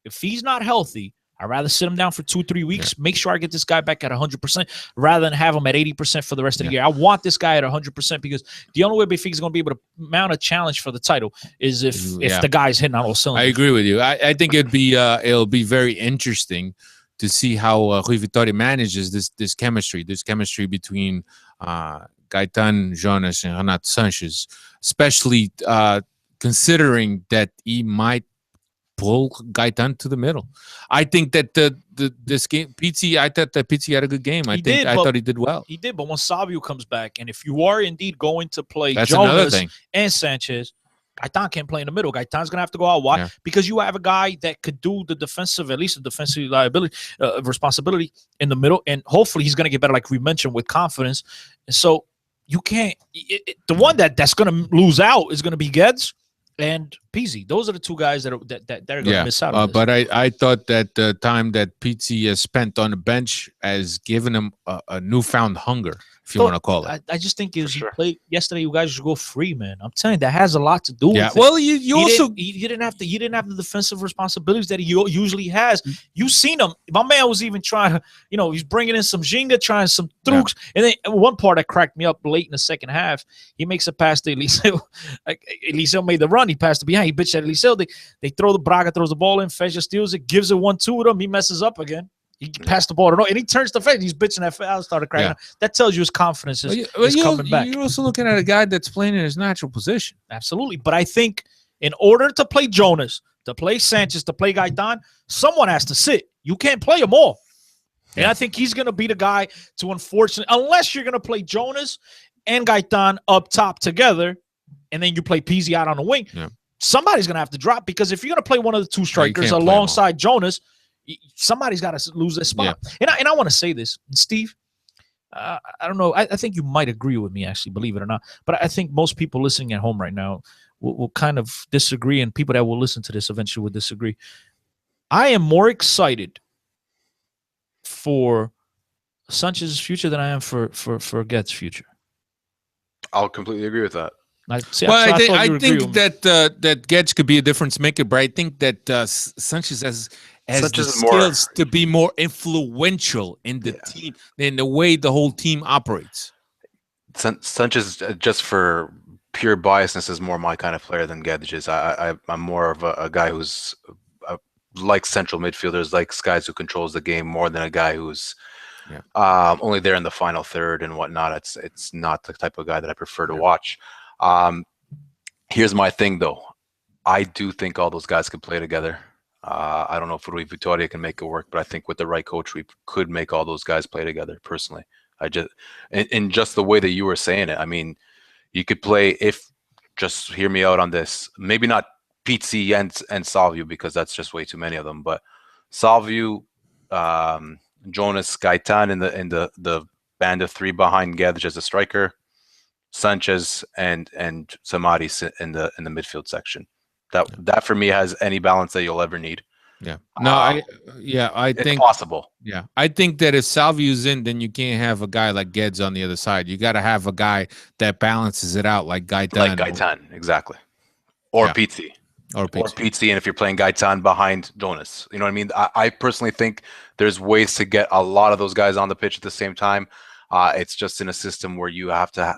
If he's not healthy, I'd rather sit him down for 2-3 weeks, make sure I get this guy back at 100%, rather than have him at 80% for the rest of the year. I want this guy at 100%, because the only way Benfica is going to be able to mount a challenge for the title is if the guy's hitting on all cylinders. I agree with you. I think it'll be very interesting to see how Rui Vitória manages this chemistry between Gaetan, Jonas, and Renato Sanches, especially considering that he might pull Gaetan to the middle. I think that this game, I thought that Pizzi had a good game. I thought he did well. He did, but when Savio comes back, and if you are indeed going to play That's Jonas and Sanches, Gaetan can't play in the middle. Gaetan's gonna have to go out wide because you have a guy that could do at least the defensive responsibility in the middle, and hopefully he's gonna get better, like we mentioned, with confidence. And so you can't. The one that's gonna lose out is gonna be Guedes and Pizzi. Those are the two guys that are going to miss out on this. But I thought that the time that Pizzi has spent on the bench has given him a newfound hunger, if you want to call it. I just think you played yesterday, you guys should go free, man. I'm telling you, that has a lot to do with it. Well, you also he didn't have the defensive responsibilities that he usually has. You seen him. My man was even trying, he's bringing in some Ginga, trying some trucs. And then one part that cracked me up late in the second half, he makes a pass to Eliseo. Eliseo made the run. He passed it behind. He bitched at Eliseo. They throw the Braga, throws the ball in. Feja steals it, gives it 1-2 with him. He messes up again. He passed the ball, and he turns to face. He's bitching at I started cracking up. That tells you his confidence is coming back. You're also looking at a guy that's playing in his natural position. Absolutely. But I think in order to play Jonas, to play Sanches, to play Gaetan, someone has to sit. You can't play them all. And I think he's going to be the guy to, unfortunately, unless you're going to play Jonas and Gaetan up top together, and then you play Pizzi out on the wing, somebody's going to have to drop, because if you're going to play one of the two strikers alongside Jonas, somebody's got to lose their spot. And I want to say this, Steve, I don't know. I think you might agree with me, actually, believe it or not. But I think most people listening at home right now will kind of disagree, and people that will listen to this eventually will disagree. I am more excited for Sanchez's future than I am for Guedes' future. I'll completely agree with that. I think that Guedes could be a difference maker, but I think that Sanches has Sanchez the is more- skills to be more influential in the team, in the way the whole team operates. Sanchez, just for pure biasness, is more my kind of player than Gedge is. I'm more of a guy who's like central midfielders, likes guys who controls the game more than a guy who's only there in the final third and whatnot. It's not the type of guy that I prefer to watch. Here's my thing, though. I do think all those guys could play together. I don't know if Rui Vitória can make it work, but I think with the right coach, we could make all those guys play together. Personally, in just the way that you were saying it. I mean, you could play, if, just hear me out on this. Maybe not Pizzi and Salvio, because that's just way too many of them. But Salvio, Jonas, Gaetan in the band of three behind Gedge as a striker, Sanchez and Samaris in the midfield section. That for me has any balance that you'll ever need. Yeah. No, I it's think possible. Yeah, I think that if Salvio's in, then you can't have a guy like Gedge on the other side. You got to have a guy that balances it out, like Gaetan. Exactly. Or Pizzi. Or Pizzi, and if you're playing Gaetan behind Jonas. You know what I mean? I personally think there's ways to get a lot of those guys on the pitch at the same time. It's just in a system where you have to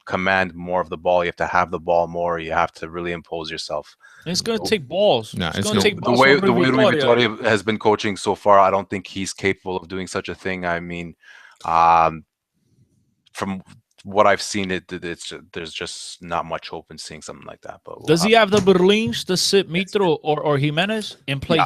command more of the ball. You have to have the ball more. You have to really impose yourself. And it's going to take balls. No, it's going to take balls. The way Rui Vitória has been coaching so far, I don't think he's capable of doing such a thing. I mean, from what I've seen, there's just not much hope in seeing something like that. But does he have the Berlins to sit Mitro or Jimenez and play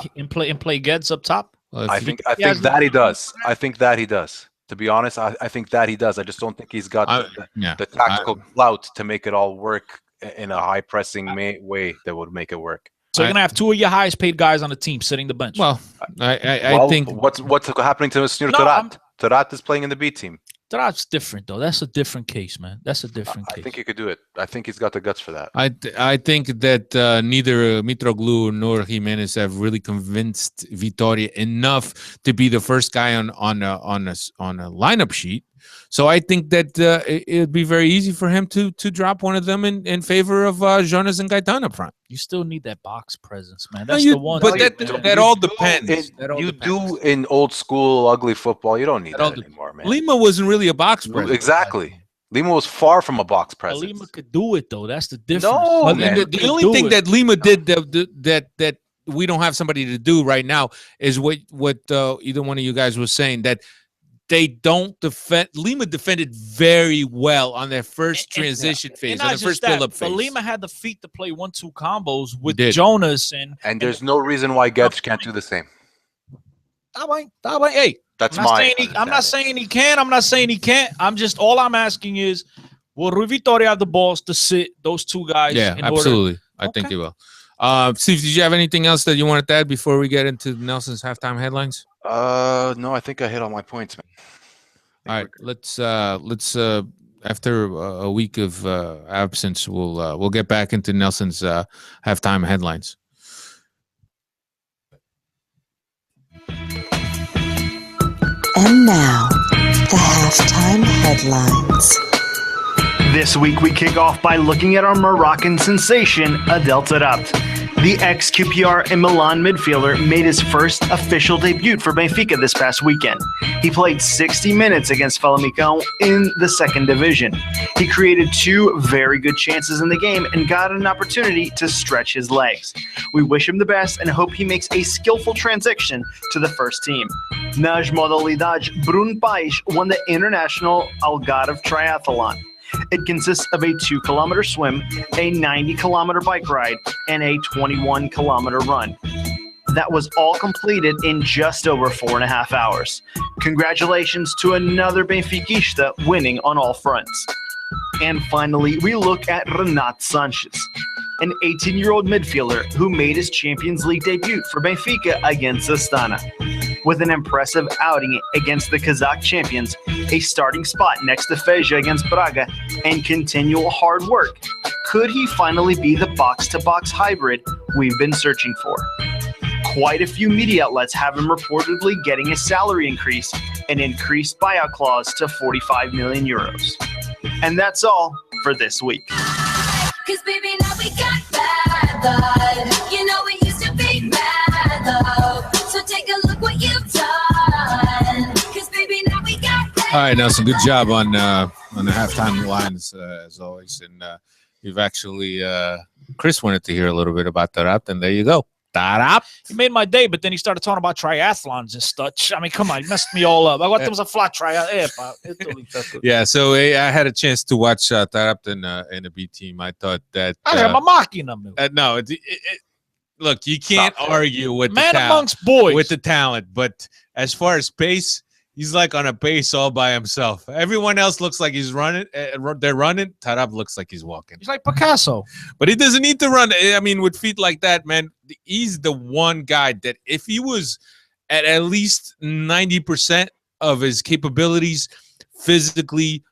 Gedge up top? Well, I think that he does. I think that he does. To be honest, I think that he does. I just don't think he's got the tactical clout to make it all work in a high pressing way that would make it work. So you're gonna have two of your highest paid guys on the team sitting the bench. Well, I think what's happening to Mr. Tarat? Tarat is playing in the B team. Tarat's different though. That's a different case, man. That's a different case. I think he could do it. I think he's got the guts for that. I think that neither Mitroglou nor Jimenez have really convinced Vitória enough to be the first guy on a lineup sheet. So I think that it'd be very easy for him to drop one of them in favor of Jonas and Gaetan up front. You still need that box presence, man. That's the one. But that all depends. You do in old school ugly football. You don't need that anymore, man. Lima wasn't really a box presence. Exactly. Lima was far from a box presence. Lima could do it though. That's the difference. No, man. The only thing that Lima did that we don't have somebody to do right now is what either one of you guys was saying, that they don't defend. Lima defended very well on their first transition phase, on their first build-up phase. But Lima had the feet to play 1-2 combos with Jonas and there's no reason why Gedge can't do the same. Hey, I'm not saying he can. I'm not saying he can't. All I'm asking is, will Rui Vitória have the balls to sit those two guys? Yeah, absolutely. I think he will. Steve, did you have anything else that you wanted to add before we get into Nelson's halftime headlines? No, I think I hit all my points, man. All right, let's after a week of absence, we'll get back into Nelson's halftime headlines. And now, the halftime headlines. This week we kick off by looking at our Moroccan sensation, Adel Taarabt. The ex-QPR and Milan midfielder made his first official debut for Benfica this past weekend. He played 60 minutes against Famalicão in the second division. He created two very good chances in the game and got an opportunity to stretch his legs. We wish him the best and hope he makes a skillful transition to the first team. Nas modalidades, Bruno Paes won the International Algarve Triathlon. It consists of a 2-kilometer swim, a 90-kilometer bike ride, and a 21-kilometer run. That was all completed in just over 4.5 hours. Congratulations to another Benfiquista winning on all fronts. And finally, we look at Renato Sanches, an 18-year-old midfielder who made his Champions League debut for Benfica against Astana. With an impressive outing against the Kazakh champions, a starting spot next to Feja against Braga, and continual hard work, could he finally be the box-to-box hybrid we've been searching for? Quite a few media outlets have him reportedly getting a salary increase, an increased buyout clause to 45 million euros. And that's all for this week. 'Cause baby, now we got bad blood. You know we used to be mad love. So take All right, Nelson. Good job on the halftime lines as always, and you've actually Chris wanted to hear a little bit about Tarap, and there you go. Tarap. He made my day, but then he started talking about triathlons and such. I mean, come on, he messed me all up. Agora temos a falar triathlon. Yeah, so I had a chance to watch Tarap in the B team. I thought that I'm a máquina, meu. no, look, you can't argue with Man the amongst boys. with the talent, but as far as pace, he's like on a pace all by himself. Everyone else looks like he's running. They're running. Tarab looks like he's walking. He's like Picasso. But he doesn't need to run. I mean, with feet like that, man, he's the one guy that if he was at least 90% of his capabilities, physically,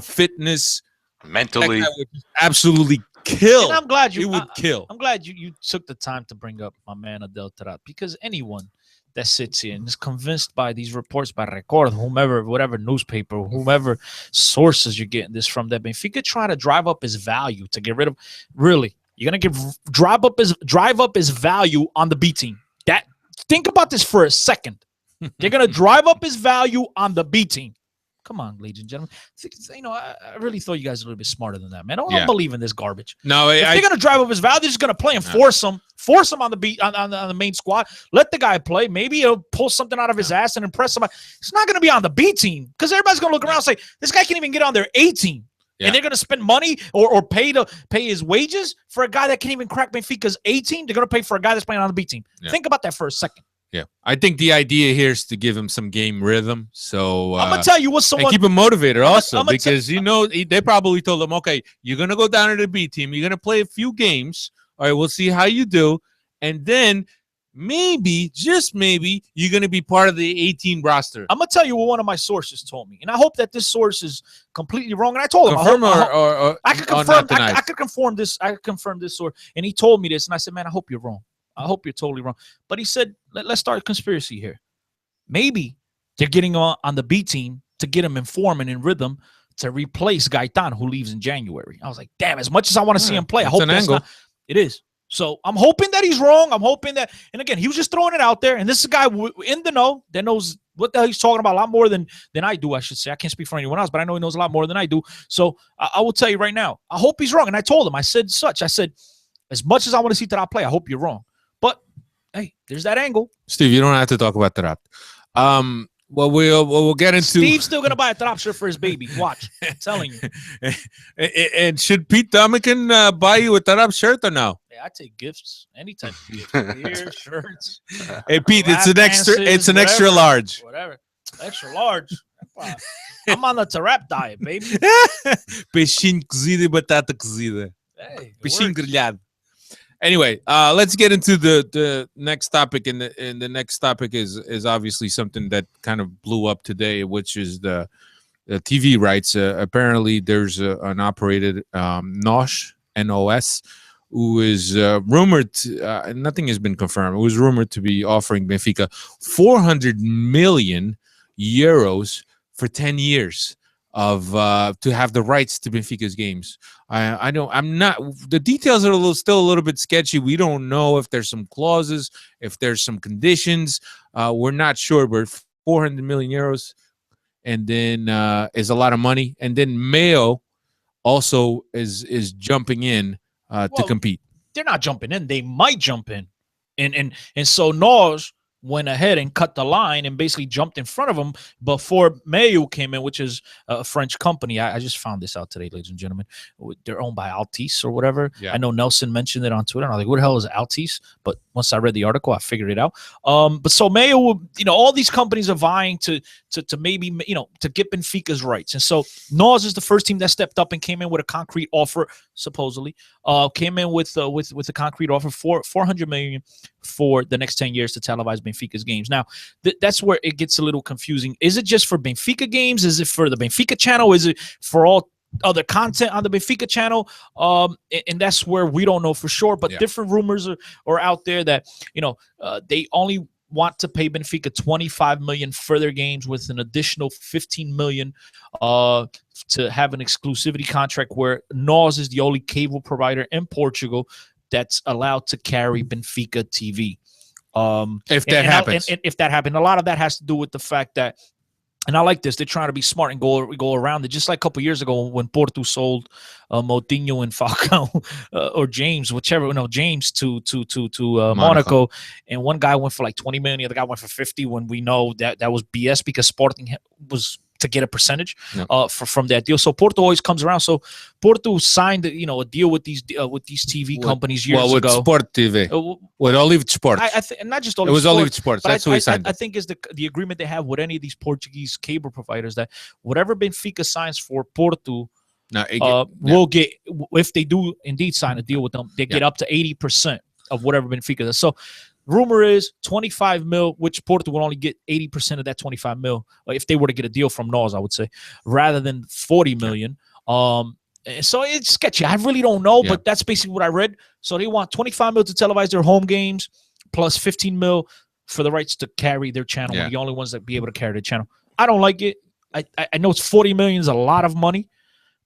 fitness, Mentally, that guy would absolutely kill. And I'm glad He would kill. I'm glad you took the time to bring up my man Adel Tarat, because anyone that sits here and is convinced by these reports by Record, whomever, whatever newspaper, whomever sources you're getting this from, that Benfica trying to drive up his value to get rid of. Really, you're gonna drive up his value on the B team. Think about this for a second. They're gonna drive up his value on the B team. Come on, ladies and gentlemen. I really thought you guys were a little bit smarter than that, man. I don't believe in this garbage. No, if they're gonna drive up his value, they're just gonna play and force him on the beat on the main squad. Let the guy play. Maybe he'll pull something out of his ass and impress somebody. It's not gonna be on the B team because everybody's gonna look around and say this guy can't even get on their A team, and they're gonna spend money or pay his wages for a guy that can't even crack Benfica's A team. They're gonna pay for a guy that's playing on the B team. Yeah. Think about that for a second. Yeah, I think the idea here is to give him some game rhythm. So I'm gonna tell you what someone and keep him motivated also, I'm gonna because they probably told him, okay, you're gonna go down to the B team, you're gonna play a few games. All right, we'll see how you do, and then maybe, just maybe, you're gonna be part of the 18 roster. I'm gonna tell you what one of my sources told me, and I hope that this source is completely wrong. And I told him, Confirm I could confirm. tonight. I could confirm this. I could confirm this source, and he told me this, and I said, man, I hope you're wrong. I hope you're totally wrong. But he said, let's start a conspiracy here. Maybe they're getting on the B team to get him in form and in rhythm to replace Gaetan, who leaves in January. I was like, damn, as much as I want to see him play, I hope that's not. It is. So I'm hoping that he's wrong. I'm hoping that, and again, he was just throwing it out there. And this is a guy in the know that knows what the hell he's talking about a lot more than I do, I should say. I can't speak for anyone else, but I know he knows a lot more than I do. So I will tell you right now, I hope he's wrong. And I told him, I said, as much as I want to see Tarap play, I hope you're wrong. But hey, there's that angle. Steve, you don't have to talk about Tarap. Well, we'll get into. Steve's still gonna buy a Tarap shirt for his baby. Watch, I'm telling you. And should Pete Dominican buy you a Tarap shirt or no? Yeah, I take gifts, any type of gift, beer, shirts. Hey Pete, it's an extra. It's an extra large. Whatever, extra large. I'm on the Tarap diet, baby. Peixinho cozido e batata cozida. Hey, Peixinho grelhado. Anyway, let's get into the next topic, and the next topic is obviously something that kind of blew up today, which is the TV rights. Apparently, there's an operator, NOS, who is rumored to, nothing has been confirmed. It was rumored to be offering Benfica 400 million euros for 10 years of to have the rights to Benfica's games. I'm not. The details are still a little bit sketchy. We don't know if there's some clauses, if there's some conditions. We're not sure. But 400 million euros, and then is a lot of money. And then Mayo also is jumping in to compete. They're not jumping in. They might jump in, and so Nos went ahead and cut the line and basically jumped in front of him before Mayo came in, which is a French company. I just found this out today, ladies and gentlemen. They're owned by Altice or whatever. Yeah. I know Nelson mentioned it on Twitter. And I was like, what the hell is Altice? But once I read the article, I figured it out. But so Mayo, all these companies are vying to maybe, to get Benfica's rights. And so Nos is the first team that stepped up and came in with a concrete offer, supposedly. Came in with a concrete offer for 400 million for the next 10 years to televise Benfica's games. Now, that's where it gets a little confusing. Is it just for Benfica games? Is it for the Benfica channel? Is it for all other content on the Benfica channel? And that's where we don't know for sure. But different rumors are out there that, they only want to pay Benfica 25 million for their games with an additional 15 million to have an exclusivity contract where NOS is the only cable provider in Portugal that's allowed to carry Benfica TV. If that happens. If that happened, a lot of that has to do with the fact that And I like this. They're trying to be smart and go around it. Just like a couple years ago when Porto sold Moutinho and Falcao or James, whichever, James to Monaco, and one guy went for like 20 million, the other guy went for 50. When we know that was BS because Sporting was to get a percentage from that deal. So Porto always comes around. So Porto signed a deal with these TV companies years with ago. Sport TV, with Olive Sports. And not just Olive. It was Sports, Olive Sports. That's who he signed. I think is the agreement they have with any of these Portuguese cable providers that whatever Benfica signs for Porto. Will get, if they do indeed sign a deal with them, they get up to 80% of whatever Benfica does. So rumor is 25 mil, which Porto will only get 80% of that 25 mil if they were to get a deal from NOS, I would say, rather than 40 million. So it's sketchy. I really don't know, but that's basically what I read. So they want 25 mil to televise their home games plus 15 mil for the rights to carry their channel. We're the only ones that be able to carry the channel. I don't like it. I know it's 40 million is a lot of money,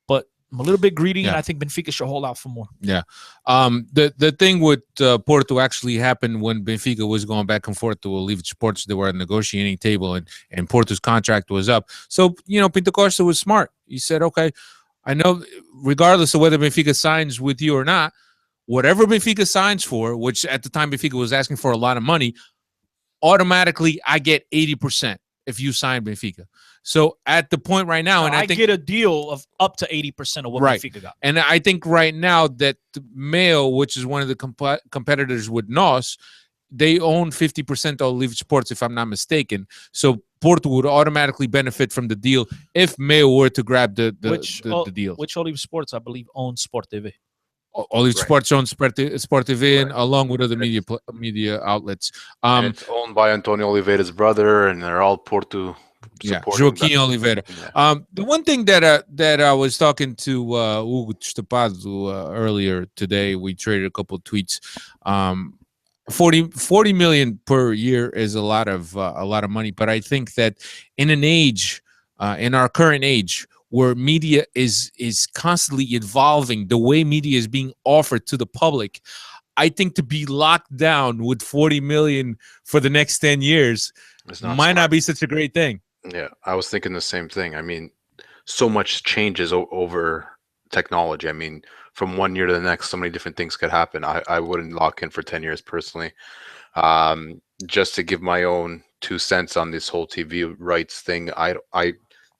but I'm a little bit greedy, and I think Benfica should hold out for more. Yeah. The thing with Porto actually happened when Benfica was going back and forth to Olive Sports. They were at a negotiating table, and Porto's contract was up. So, Pinto Costa was smart. He said, okay, I know regardless of whether Benfica signs with you or not, whatever Benfica signs for, which at the time Benfica was asking for a lot of money, automatically I get 80% if you sign Benfica. So at the point right now, and I think get a deal of up to 80% of what Benfica got. And I think right now that Mayo, which is one of the competitors with NOS, they own 50% of Olive Sports, if I'm not mistaken. So Porto would automatically benefit from the deal if Mayo were to grab the deal. Which Olive Sports, I believe, owns Sport TV. Olive Sports owns Sport TV, and along with other media outlets. And it's owned by Antonio Oliveira's brother, and they're all Porto. Joaquim Oliveira. The one thing that I was talking to Hugo Stapado earlier today, we traded a couple of tweets. 40 million per year is a lot of money, but I think that in an age, in our current age, where media is constantly evolving, the way media is being offered to the public, I think to be locked down with 40 million for the next 10 years might not be such a great thing. Yeah, I was thinking the same thing. I mean, so much changes over technology. I mean, from one year to the next, so many different things could happen. I wouldn't lock in for 10 years personally. Just to give my own 2 cents on this whole TV rights thing, I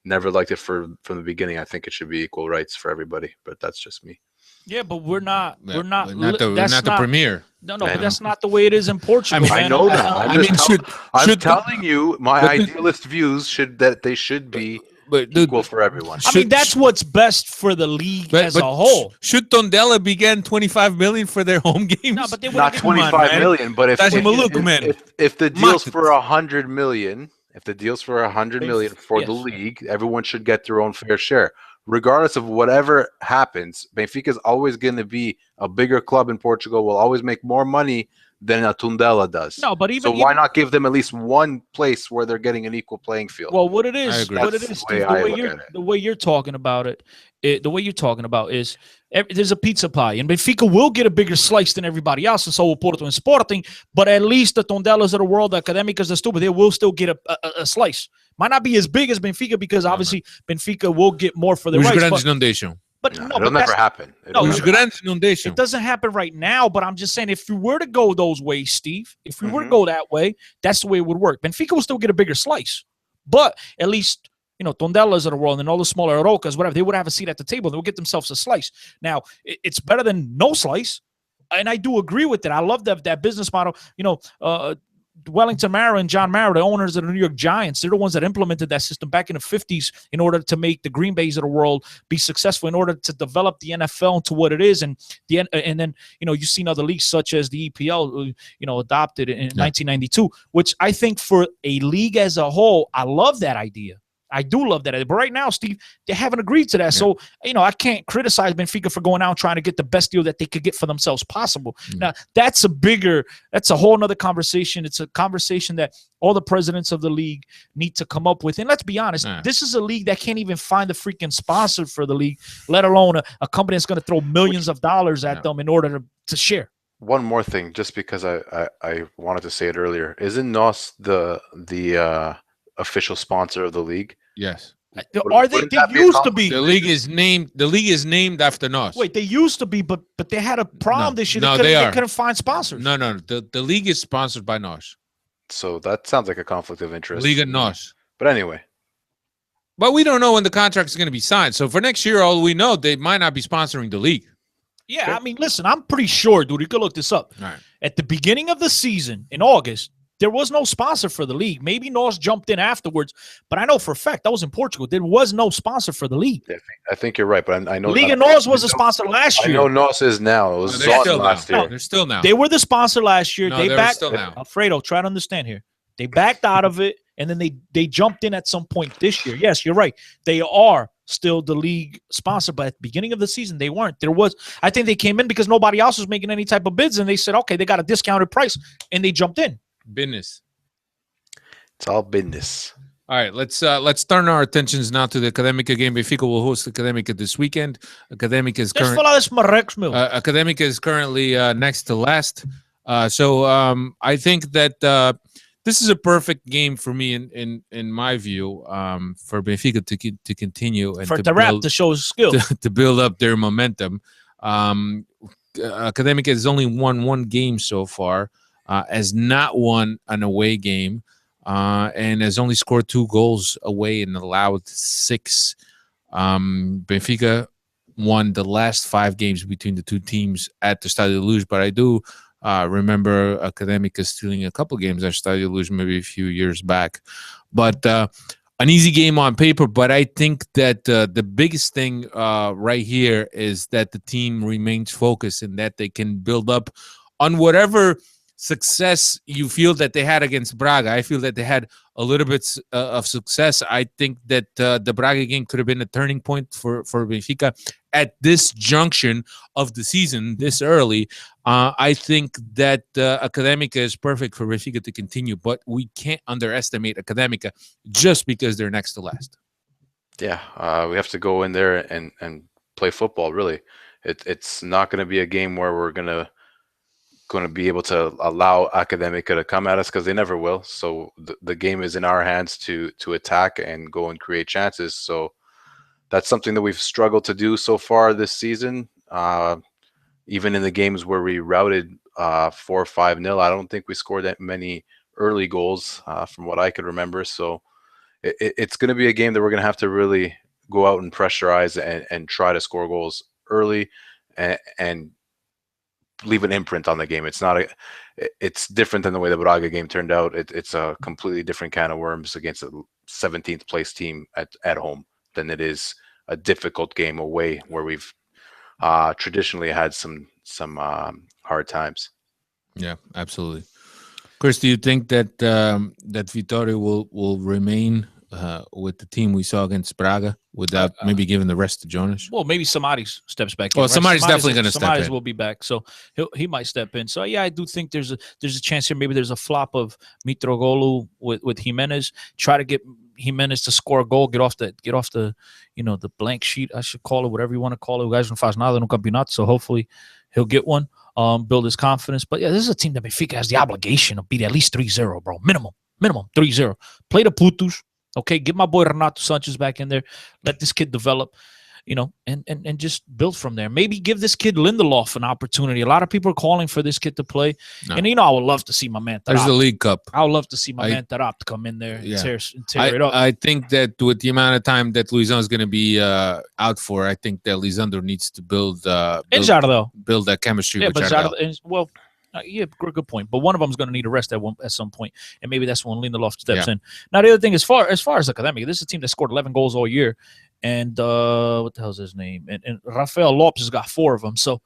never liked it from the beginning. I think it should be equal rights for everybody, but that's just me. Yeah, but we're not the premier. No, but that's not the way it is in Portugal. I know that. I'm telling you, my idealist views should be equal for everyone. I mean, that's what's best for the league as a whole. Should Tondela be getting 25 million for their home games? No, but they not 25 million. But if the deal's for 100 million, for the league, everyone should get their own fair share. Regardless of whatever happens, Benfica is always going to be a bigger club in Portugal, will always make more money than a Tondela does. No, but why not give them at least one place where they're getting an equal playing field? Well, the way you're talking about it, is there's a pizza pie, and Benfica will get a bigger slice than everybody else, and so will Porto and Sporting. But at least the Tondelas of the world, the Académicas, the stupid, they will still get a slice. Might not be as big as Benfica because obviously Benfica will get more for their rights. But it'll never happen. It doesn't happen right now, but I'm just saying if we were to go those ways, Steve, if we were to go that way, that's the way it would work. Benfica will still get a bigger slice. But at least, Tondelas of the world and all the smaller Rocas, whatever, they would have a seat at the table. They'll get themselves a slice. Now, it's better than no slice. And I do agree with it. I love that business model. Wellington Mara and John Mara, the owners of the New York Giants, they're the ones that implemented that system back in the 50s in order to make the Green Bays of the world be successful, in order to develop the NFL into what it is. And then, you've seen other leagues such as the EPL, adopted in 1992, which I think for a league as a whole, I love that idea. I do love that idea. But right now, Steve, they haven't agreed to that. So, I can't criticize Benfica for going out and trying to get the best deal that they could get for themselves possible. Now, that's a whole nother conversation. It's a conversation that all the presidents of the league need to come up with. And let's be honest, this is a league that can't even find a freaking sponsor for the league, let alone a company that's going to throw millions of dollars at them in order to share. One more thing, just because I wanted to say it earlier, isn't NOS the official sponsor of the league. Yes. Are they? Wouldn't They that be a used to conflict? be. The league is named. The league is named after NOS. Wait, they used to be, but they had a problem this year. No, They they are. couldn't find sponsors. No. The league is sponsored by NOS. So that sounds like a conflict of interest. League of NOS. But anyway, But we don't know when the contract is going to be signed. So for next year, all we know, they might not be sponsoring the league. Yeah, I mean, listen, I'm pretty sure, dude. You could look this up. All right. At the beginning of the season in August, there was no sponsor for the league. Maybe NOS jumped in afterwards, but I know for a fact that was in Portugal. There was no sponsor for the league. I think you're right. But I know League of NOS was a sponsor last I year. know NOS is now. It was No, they're Zon still last now. year. They're still now. They were the sponsor last year. No, they they're backed. still now. Alfredo, try to understand here. They backed out of it, and then they jumped in at some point this year. Yes, you're right. They are still the league sponsor, but at the beginning of the season, they weren't. I think they came in because nobody else was making any type of bids, and they said, okay, they got a discounted price, and they jumped in. Business. It's all business. All right, let's turn our attentions now to the Académica game. Benfica will host Académica this weekend. Académica is Just falar desse Marrecos, meu. Académica is currently next to last. So I think that this is a perfect game for me in my view for Benfica to continue and For the rap to show his skill. to build up their momentum. Académica has only won one game so far, has not won an away game, and has only scored 2 goals away and allowed 6. Benfica won the last 5 games between the two teams at the Stade de Luz, but I do remember Académica stealing a couple games at Stade de Luz maybe a few years back. But an easy game on paper, but I think that the biggest thing right here is that the team remains focused and that they can build up on whatever success you feel that they had against Braga. I feel that they had a little bit of success. I think that the Braga game could have been a turning point for Benfica at this junction of the season, this early. I think that Académica is perfect for Benfica to continue, but we can't underestimate Académica just because they're next to last. Yeah, we have to go in there and play football, really. It's not going to be a game where we're going to be able to allow Académica to come at us, because they never will. So the game is in our hands to attack and go and create chances. So that's something that we've struggled to do so far this season. Even in the games where we routed 4-5-0, I don't think we scored that many early goals from what I could remember. So it's going to be a game that we're going to have to really go out and pressurize and try to score goals early and leave an imprint on the game. It's different than the way the Braga game turned out. It's a completely different can of worms against a 17th place team at home than it is a difficult game away where we've traditionally had some hard times. Yeah, absolutely. Chris, do you think that that Vitória will remain with the team we saw against Braga without maybe giving the rest to Jonas? Well, maybe somebody steps back. Well, somebody's definitely going to step in. Somebody's will be back, so he might step in. So yeah, I do think there's a chance here. Maybe there's a flop of Mitroglou with Jimenez. Try to get Jimenez to score a goal. Get off the the blank sheet, I should call it, whatever you want to call it. O gajo não faz nada no campeonato, so hopefully he'll get one. Build his confidence. But yeah, this is a team that Benfica has the obligation to beat at least 3-0, bro. Minimum 3-0. Play the Putos. Okay, get my boy Renato Sanches back in there. Let this kid develop, and just build from there. Maybe give this kid Lindelof an opportunity. A lot of people are calling for this kid to play. No. And, I would love to see my man Tarap. There's the League Cup. I would love to see my man Tarap to come in there and tear it up. I think that with the amount of time that Luizão is going to be out for, I think that Lisandro needs to build that chemistry with Jardel. Yeah, good point. But one of them is going to need a rest at some point, and maybe that's when Lindelof steps in. Now, the other thing, as far as Académica, this is a team that scored 11 goals all year, and what the hell's his name? And Rafael Lopes has got 4 of them. So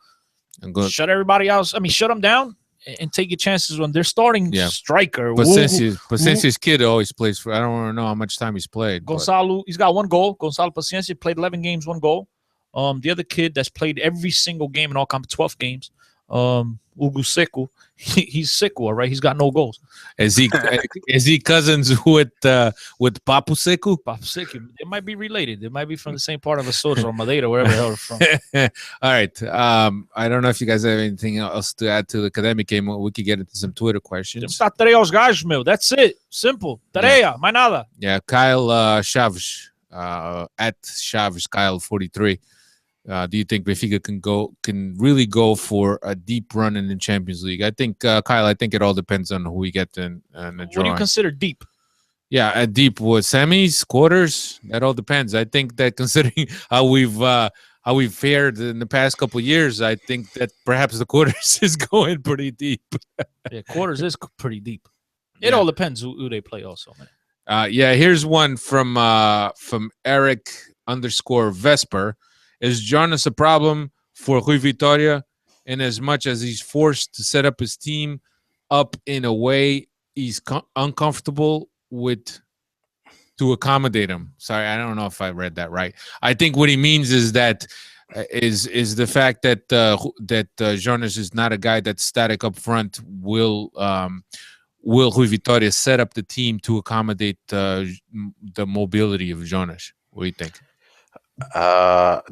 shut everybody else. I mean, shut them down and take your chances when they're starting striker. Paciencia's kid always plays for. I don't want to know how much time he's played. Gonçalo, he's got 1 goal. Gonçalo Paciencia played 11 games, 1 goal. The other kid that's played every single game in all 12 games. Ugu Seku, he's Seku, all right? He's got no goals. Is he cousins with Papu Seku? Papu Seku, they might be related. They might be from the same part of Açores or Madeira, wherever the hell they're from. All right. I don't know if you guys have anything else to add to the academic game. We could get into some Twitter questions. That's it. Simple. Tareia, mais nada. Yeah, Kyle Chaves, at Chaves Kyle 43. Do you think Benfica can really go for a deep run in the Champions League? I think Kyle. I think it all depends on who we get in the drawing. What do you consider deep? Yeah, at deep with semis, quarters. That all depends. I think that considering how we've fared in the past couple of years, I think that perhaps the quarters is going pretty deep. Yeah, quarters is pretty deep. It all depends who they play, also, man. Yeah, here's one from Eric _Vesper. Is Jonas a problem for Rui Vitória in as much as he's forced to set up his team up in a way he's uncomfortable with to accommodate him? Sorry, I don't know if I read that right. I think what he means is that is the fact that Jonas is not a guy that's static up front. Will Rui Vitória set up the team to accommodate the mobility of Jonas? What do you think?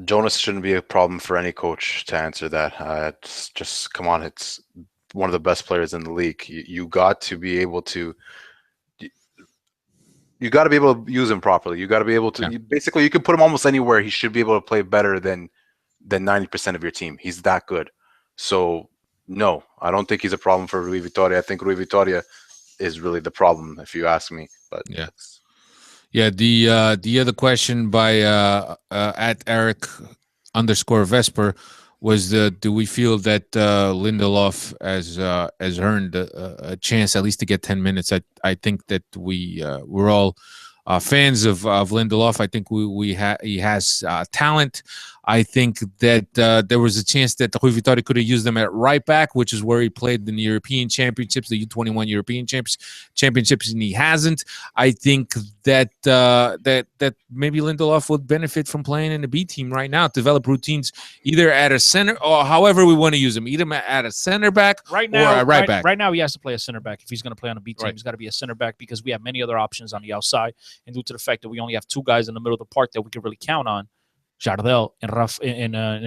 Jonas shouldn't be a problem for any coach to answer that. It's just come on, it's one of the best players in the league. You got to be able to use him properly. You got to be able to basically you can put him almost anywhere. He should be able to play better than 90% of your team. He's that good. So no, I don't think he's a problem for Rui Vitória. I think Rui Vitória is really the problem, if you ask me. But yeah, the other question by at Eric _Vesper was do we feel that Lindelof has earned a chance at least to get 10 minutes? I think that we're all fans of Lindelof. I think he has talent. I think that there was a chance that Rui Vitória could have used him at right back, which is where he played in the European Championships, the U21 European Championships, and he hasn't. I think that maybe Lindelof would benefit from playing in the B team right now, develop routines either at a center or however we want to use him, either at a center back or a right back. Right now, he has to play a center back. If he's going to play on a B team, he's got to be a center back because we have many other options on the outside. And due to the fact that we only have two guys in the middle of the park that we can really count on, Jardel and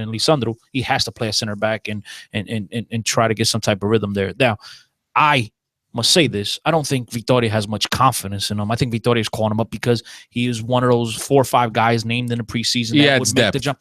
Lisandro, he has to play a center back and try to get some type of rhythm there. Now, I must say this. I don't think Vitória has much confidence in him. I think Vitória is calling him up because he is one of those 4 or 5 guys named in the preseason that would make the jump.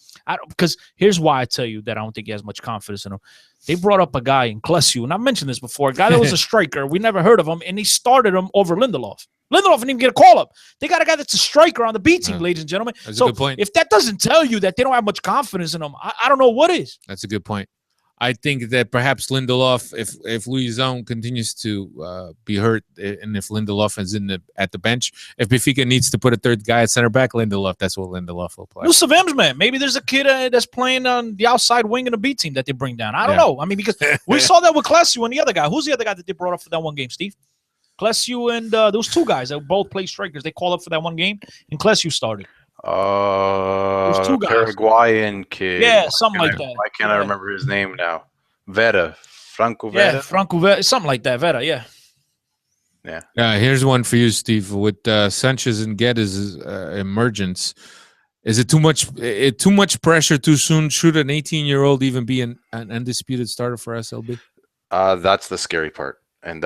Because here's why I tell you that I don't think he has much confidence in him. They brought up a guy in Klessu, and I mentioned this before, a guy that was a striker. We never heard of him, and he started him over Lindelof. Lindelof didn't even get a call-up. They got a guy that's a striker on the B team, ladies and gentlemen. That's a good point. If that doesn't tell you that they don't have much confidence in him, I don't know what is. That's a good point. I think that perhaps Lindelof, if Luizão continues to be hurt, and if Lindelof is at the bench, if Benfica needs to put a third guy at center back, Lindelof, that's what Lindelof will play. Savim's, man. Maybe there's a kid that's playing on the outside wing in the B team that they bring down. I don't know. I mean, because we saw that with Klessu and the other guy. Who's the other guy that they brought up for that one game, Steve? Klessu and those 2 guys that both play strikers. They called up for that one game, and Klessu started. Those 2 guys. Paraguayan kid. Yeah, something like that. Why can't I remember his name now? Franco Vera. Yeah, Franco Vera, something like that. Vera, yeah. Here's one for you, Steve. With Sanchez and Guedes' emergence, is it too much pressure too soon? Should an 18-year-old even be an undisputed starter for SLB? That's the scary part. And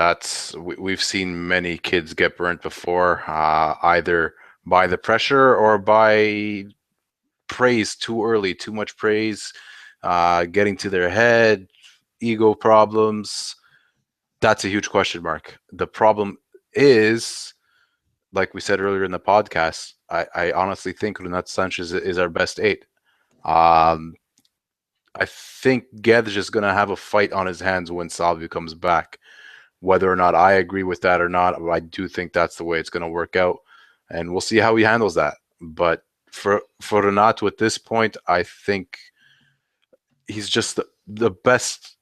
we've seen many kids get burnt before, either by the pressure or by praise too early, too much praise, getting to their head, ego problems. That's a huge question mark. The problem is, like we said earlier in the podcast, I honestly think Renato Sanches is our best 8. I think Guedes is going to have a fight on his hands when Salvi comes back. Whether or not I agree with that or not, I do think that's the way it's going to work out, and we'll see how he handles that. But for Renato at this point, I think he's just the best.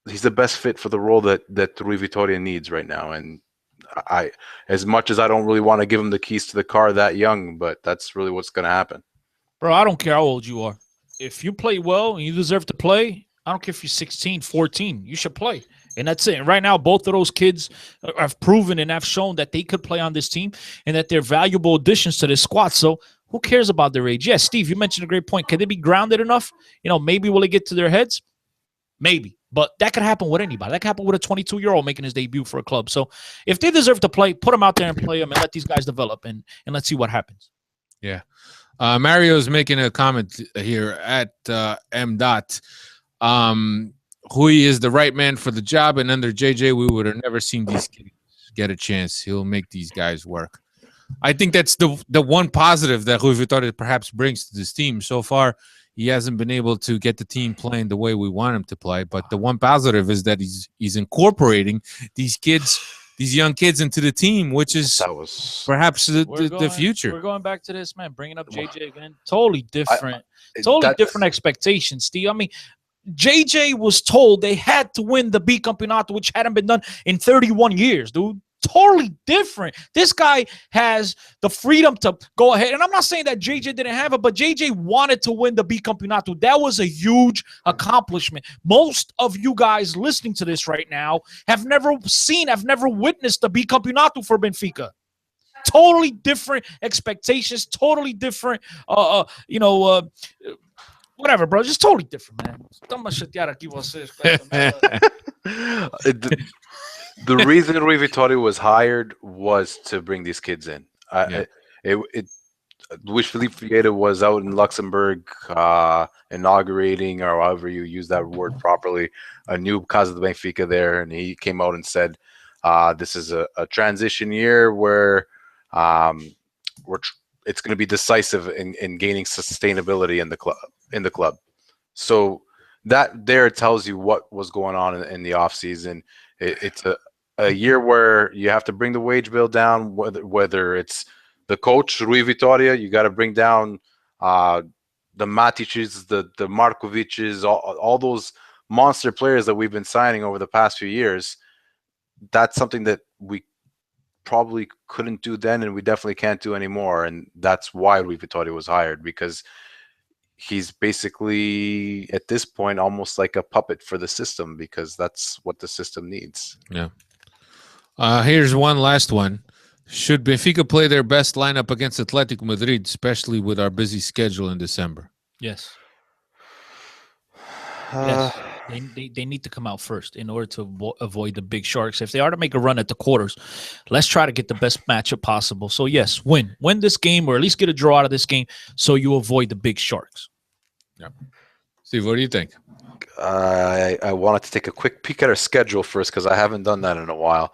He's the best fit for the role that Rui Vitória needs right now. And as much as I don't really want to give him the keys to the car that young, but that's really what's going to happen. Bro, I don't care how old you are. If you play well and you deserve to play, I don't care if you're 16, 14. You should play. And that's it. And right now, both of those kids have proven and have shown that they could play on this team and that they're valuable additions to this squad. So who cares about their age? Yes, Steve, you mentioned a great point. Can they be grounded enough? Maybe will it get to their heads? Maybe. But that could happen with anybody. That could happen with a 22-year-old making his debut for a club. So if they deserve to play, put them out there and play them and let these guys develop and let's see what happens. Yeah. Mario's making a comment here at M. Dot. Hui is the right man for the job, and under JJ, we would have never seen these kids get a chance. He'll make these guys work. I think that's the one positive that Rui Vitória perhaps brings to this team. So far, he hasn't been able to get the team playing the way we want him to play. But the one positive is that he's incorporating these kids, these young kids, into the team, which is perhaps the future. We're going back to this, man. Bringing up JJ again, totally different, different expectations, Steve. I mean, JJ was told they had to win the B Campeonato, which hadn't been done in 31 years, dude. Totally different. This guy has the freedom to go ahead. And I'm not saying that JJ didn't have it, but JJ wanted to win the B Campeonato. That was a huge accomplishment. Most of you guys listening to this right now have never witnessed the B Campeonato for Benfica. Totally different expectations, totally different, whatever, bro. Just totally different, man. The reason Rui Vitória was hired was to bring these kids in. Luis Felipe Vieira was out in Luxembourg inaugurating, or however you use that word properly, a new Casa de Benfica there, and he came out and said, this is a transition year where it's going to be decisive in gaining sustainability in the club. So that there tells you what was going on in the offseason. It's a year where you have to bring the wage bill down, whether it's the coach, Rui Vitória, you got to bring down the Matiches, the Markoviches, all those monster players that we've been signing over the past few years. That's something that we probably couldn't do then, and we definitely can't do anymore. And that's why Rui Vitória was hired, because he's basically at this point almost like a puppet for the system, because that's what the system needs. Yeah. Here's one last one. Should Benfica play their best lineup against Atletico Madrid, especially with our busy schedule in December? Yes. Yes. They need to come out first in order to avoid the big sharks. If they are to make a run at the quarters, let's try to get the best matchup possible. So, yes, win this game, or at least get a draw out of this game so you avoid the big sharks. Yeah. Steve, what do you think? I wanted to take a quick peek at our schedule first, because I haven't done that in a while.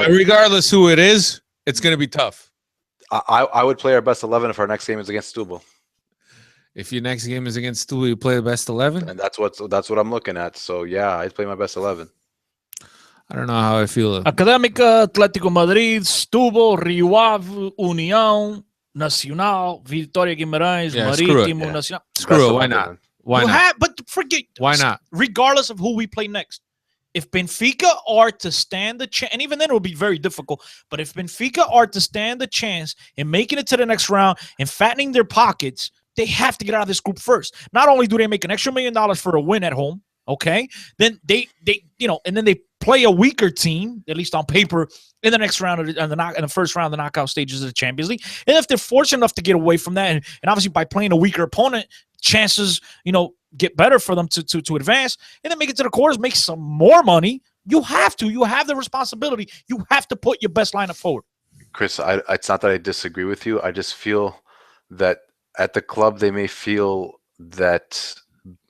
Regardless who it is, it's going to be tough. I would play our best 11 if our next game is against Setúbal. If your next game is against Setúbal, you play the best 11? And that's what I'm looking at. So, yeah, I'd play my best 11. I don't know how I feel. Académica, Atlético Madrid, Setúbal, Rio Ave, União, Nacional, Vitória Guimarães, Marítimo, Nacional. Screw it. Why not? Why not? But forget. Why not? Regardless of who we play next. If Benfica are to stand the chance, and even then it will be very difficult, but if Benfica are to stand the chance in making it to the next round and fattening their pockets, they have to get out of this group first. Not only do they make an extra $1 million for a win at home, okay, then they and then they play a weaker team, at least on paper, in the next round in the first round of the knockout stages of the Champions League. And if they're fortunate enough to get away from that, and obviously by playing a weaker opponent, chances get better for them to advance, and then make it to the quarters, make some more money. You have the responsibility. You have to put your best lineup forward. Chris, it's not that I disagree with you. I just feel that at the club they may feel that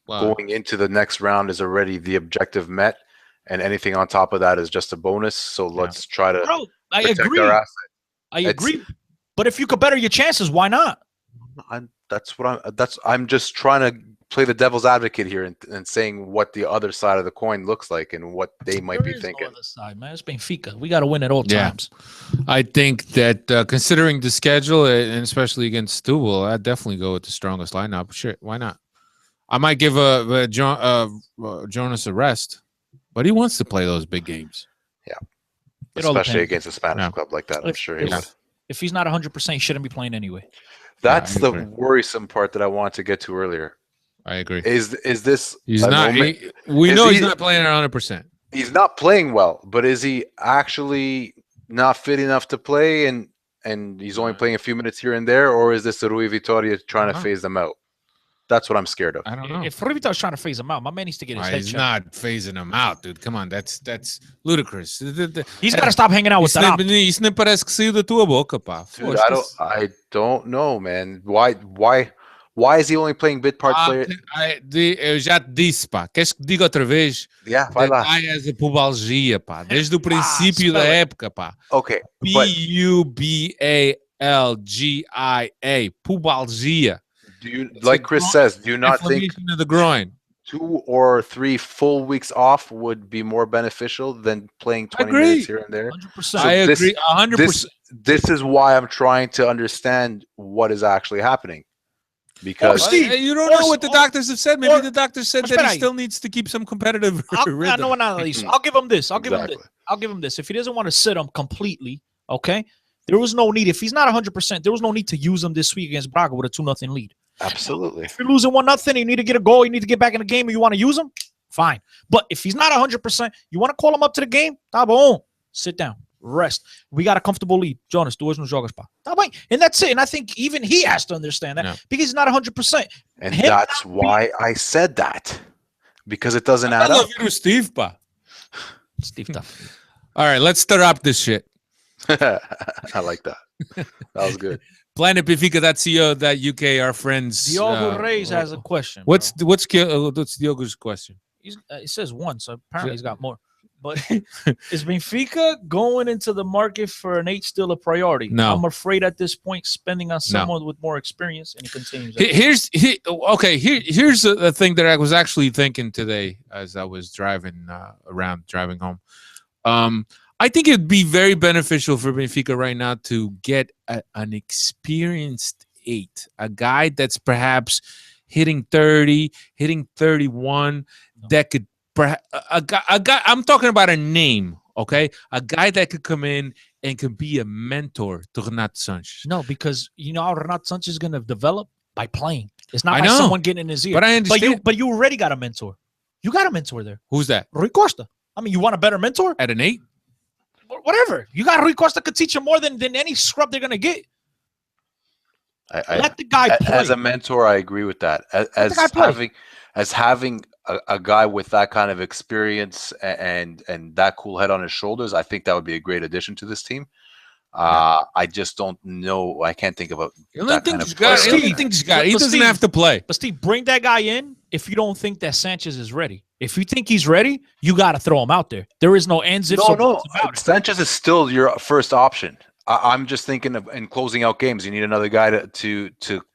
going into the next round is already the objective met, and anything on top of that is just a bonus. So let's try to protect our asset. I agree. But if you could better your chances, why not? I'm just trying to play the devil's advocate here and saying what the other side of the coin looks like and what they might be thinking. No other side, man. It's Benfica. We got to win at all times. I think that considering the schedule, and especially against Setúbal, I'd definitely go with the strongest lineup. Sure, why not? I might give Jonas a rest, but he wants to play those big games. Yeah, especially against a Spanish club like that. I'm sure he would. If he's not 100%, he shouldn't be playing anyway. That's the worrisome part that I wanted to get to earlier. I agree. Is this He's a not. moment- We is know he- he's not playing at 100%. He's not playing well, but is he actually not fit enough to play and he's only playing a few minutes here and there, or is this a Rui Vitoria trying to Uh-huh. phase them out? That's what I'm scared of. I don't know. If Rivita was trying to phase him out, my man needs to get his head He's checked. not phasing him out, dude. Come on, that's ludicrous. He's got to stop hanging out with that op. Isso nem parece que saiu da tua boca, pá. Dude, I don't know, man. Why is he only playing bit part player? Eu já te disse, pá. Queres que diga outra vez? Yeah, vai The lá. guy has a pubalgia, pá. Desde o princípio da spell it. época, pá. Okay, but Pubalgia. Pubalgia. do you, like Chris says, do you not think Inflammation of the groin. 2 or 3 full weeks off would be more beneficial than playing 20 agree. minutes here and there? 100%. I this- agree 100%. This is why I'm trying to understand what is actually happening. Because Steve, You don't know what the or- doctors have said. Maybe or- the doctors said or that he espera ahí. still needs to keep some competitive I rhythm. know analysis. I'll give him this. I'll give him this. Exactly. I'll give him this. If he doesn't want to sit him completely, okay, there was no need. If he's not 100%, there was no need to use him this week against Braga with a 2-0 lead. absolutely. If you're losing 1-0, you need to get a goal. You need to get back in the game, and you want to use him, fine. But if he's not 100%, you want to call him up to the game. Tá bom. Sit down. Rest. We got a comfortable lead. Jonas, tu hoje não jogas, pá. Tá bem. And that's it. And I think even he has to understand that Yeah. because he's not 100%. And Him that's why I said that. Because it doesn't I add up. love you, Steve, pá. Steve Tough. All right, let's start up this shit. I like that. That was good. PlanetBenfica.co.uk, our friends. Diogo Reis has a question. What's Diogo's question? It says one, so apparently he's got more. But is Benfica going into the market for an 8 still a priority? No. I'm afraid at this point spending on someone with more experience, and he continues. Here's the thing that I was actually thinking today as I was driving home. I think it'd be very beneficial for Benfica right now to get an experienced 8, a guy that's perhaps hitting 30, hitting 31, that could a guy. I'm talking about a name, okay? A guy that could come in and could be a mentor to Renato Sanches. No, because you know how Renato Sanches is going to develop by playing. It's not I by know. someone getting in his ear. But I understand. But you already got a mentor. You got a mentor there, Who's that? Rui Costa. I mean, you want a better mentor? At an 8? Whatever. You got Rui Costa could teach you more than any scrub they're going to get. Let the guy play. As a mentor, I agree with that. the guy play. As having a guy with that kind of experience and that cool head on his shoulders, I think that would be a great addition to this team. I just don't know. I can't think of a. The only that thing kind he's of got. player. The only thing he's got. He But doesn't Steve- have to play. But Steve, bring that guy in if you don't think that Sanchez is ready. If you think he's ready, you got to throw him out there. There is no ands, ifs, No, or no. buts about it. Sanchez is still your first option. I'm just thinking of in closing out games. You need another guy to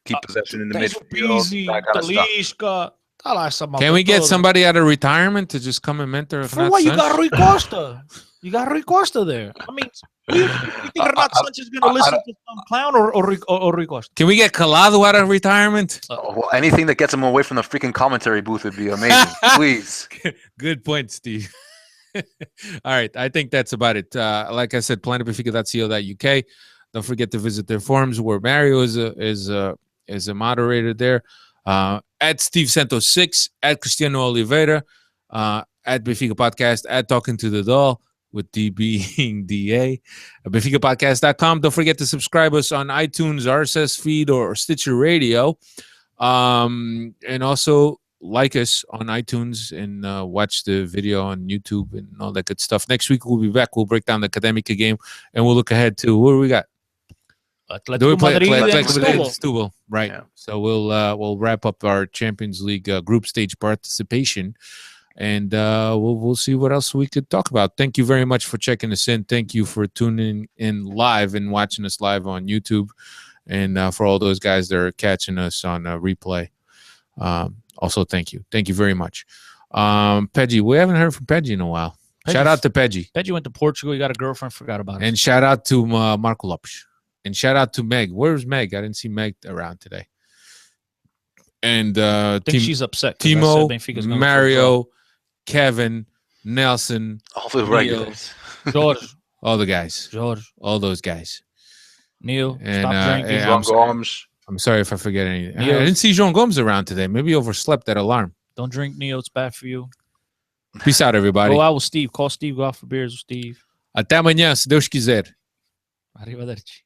keep possession in the Thanks midfield. Beasley, That kind of stuff. Talisca. Can we get somebody out of retirement to just come and mentor? For Renato what? You Sanches? got Rui Costa. You got Rui Costa there. I mean, you think Renato Sanchez is going to listen to some clown or Rui Costa? Can we get Calado out of retirement? Oh, well, anything that gets him away from the freaking commentary booth would be amazing. Please. Good point, Steve. All right, I think that's about it. Like I said, planetbenfica.co.uk. Don't forget to visit their forums where Mario is a moderator there. At Steve Santos 6, at Cristiano Oliveira, at Benfica Podcast, at Talking to the Doll, with D being DA, at BenficaPodcast.com. Don't forget to subscribe us on iTunes, RSS feed, or Stitcher Radio. And also like us on iTunes and watch the video on YouTube and all that good stuff. Next week, we'll be back. We'll break down the Academica game, and we'll look ahead to what do we got? Do we Atletico play Madrid and Atletico Madrid and Setúbal. Setúbal? Right. Yeah. So we'll wrap up our Champions League group stage participation, and we'll see what else we could talk about. Thank you very much for checking us in. Thank you for tuning in live and watching us live on YouTube, and for all those guys that are catching us on replay. Also, thank you very much. Peggy, we haven't heard from Peggy in a while. Shout out to Peggy. Peggy went to Portugal. He got a girlfriend. Forgot about it. And shout out to Marco Lopes. And shout out to Meg. Where's Meg? I didn't see Meg around today. And I think she's upset. 'cause I Timo, said Benfica's gonna Mario, Kevin, Nelson, All the regulars. George, all the guys. George, All those guys. Neil, And, stop drinking. and João Gomes. I'm sorry if I forget anything. I Neo. didn't see João Gomes around today. Maybe he overslept that alarm. Don't drink Neo. It's bad for you. Peace out, everybody. Go out with Steve. Call Steve. Go out for beers with Steve. Até amanhã, se Deus quiser. Arrivederci.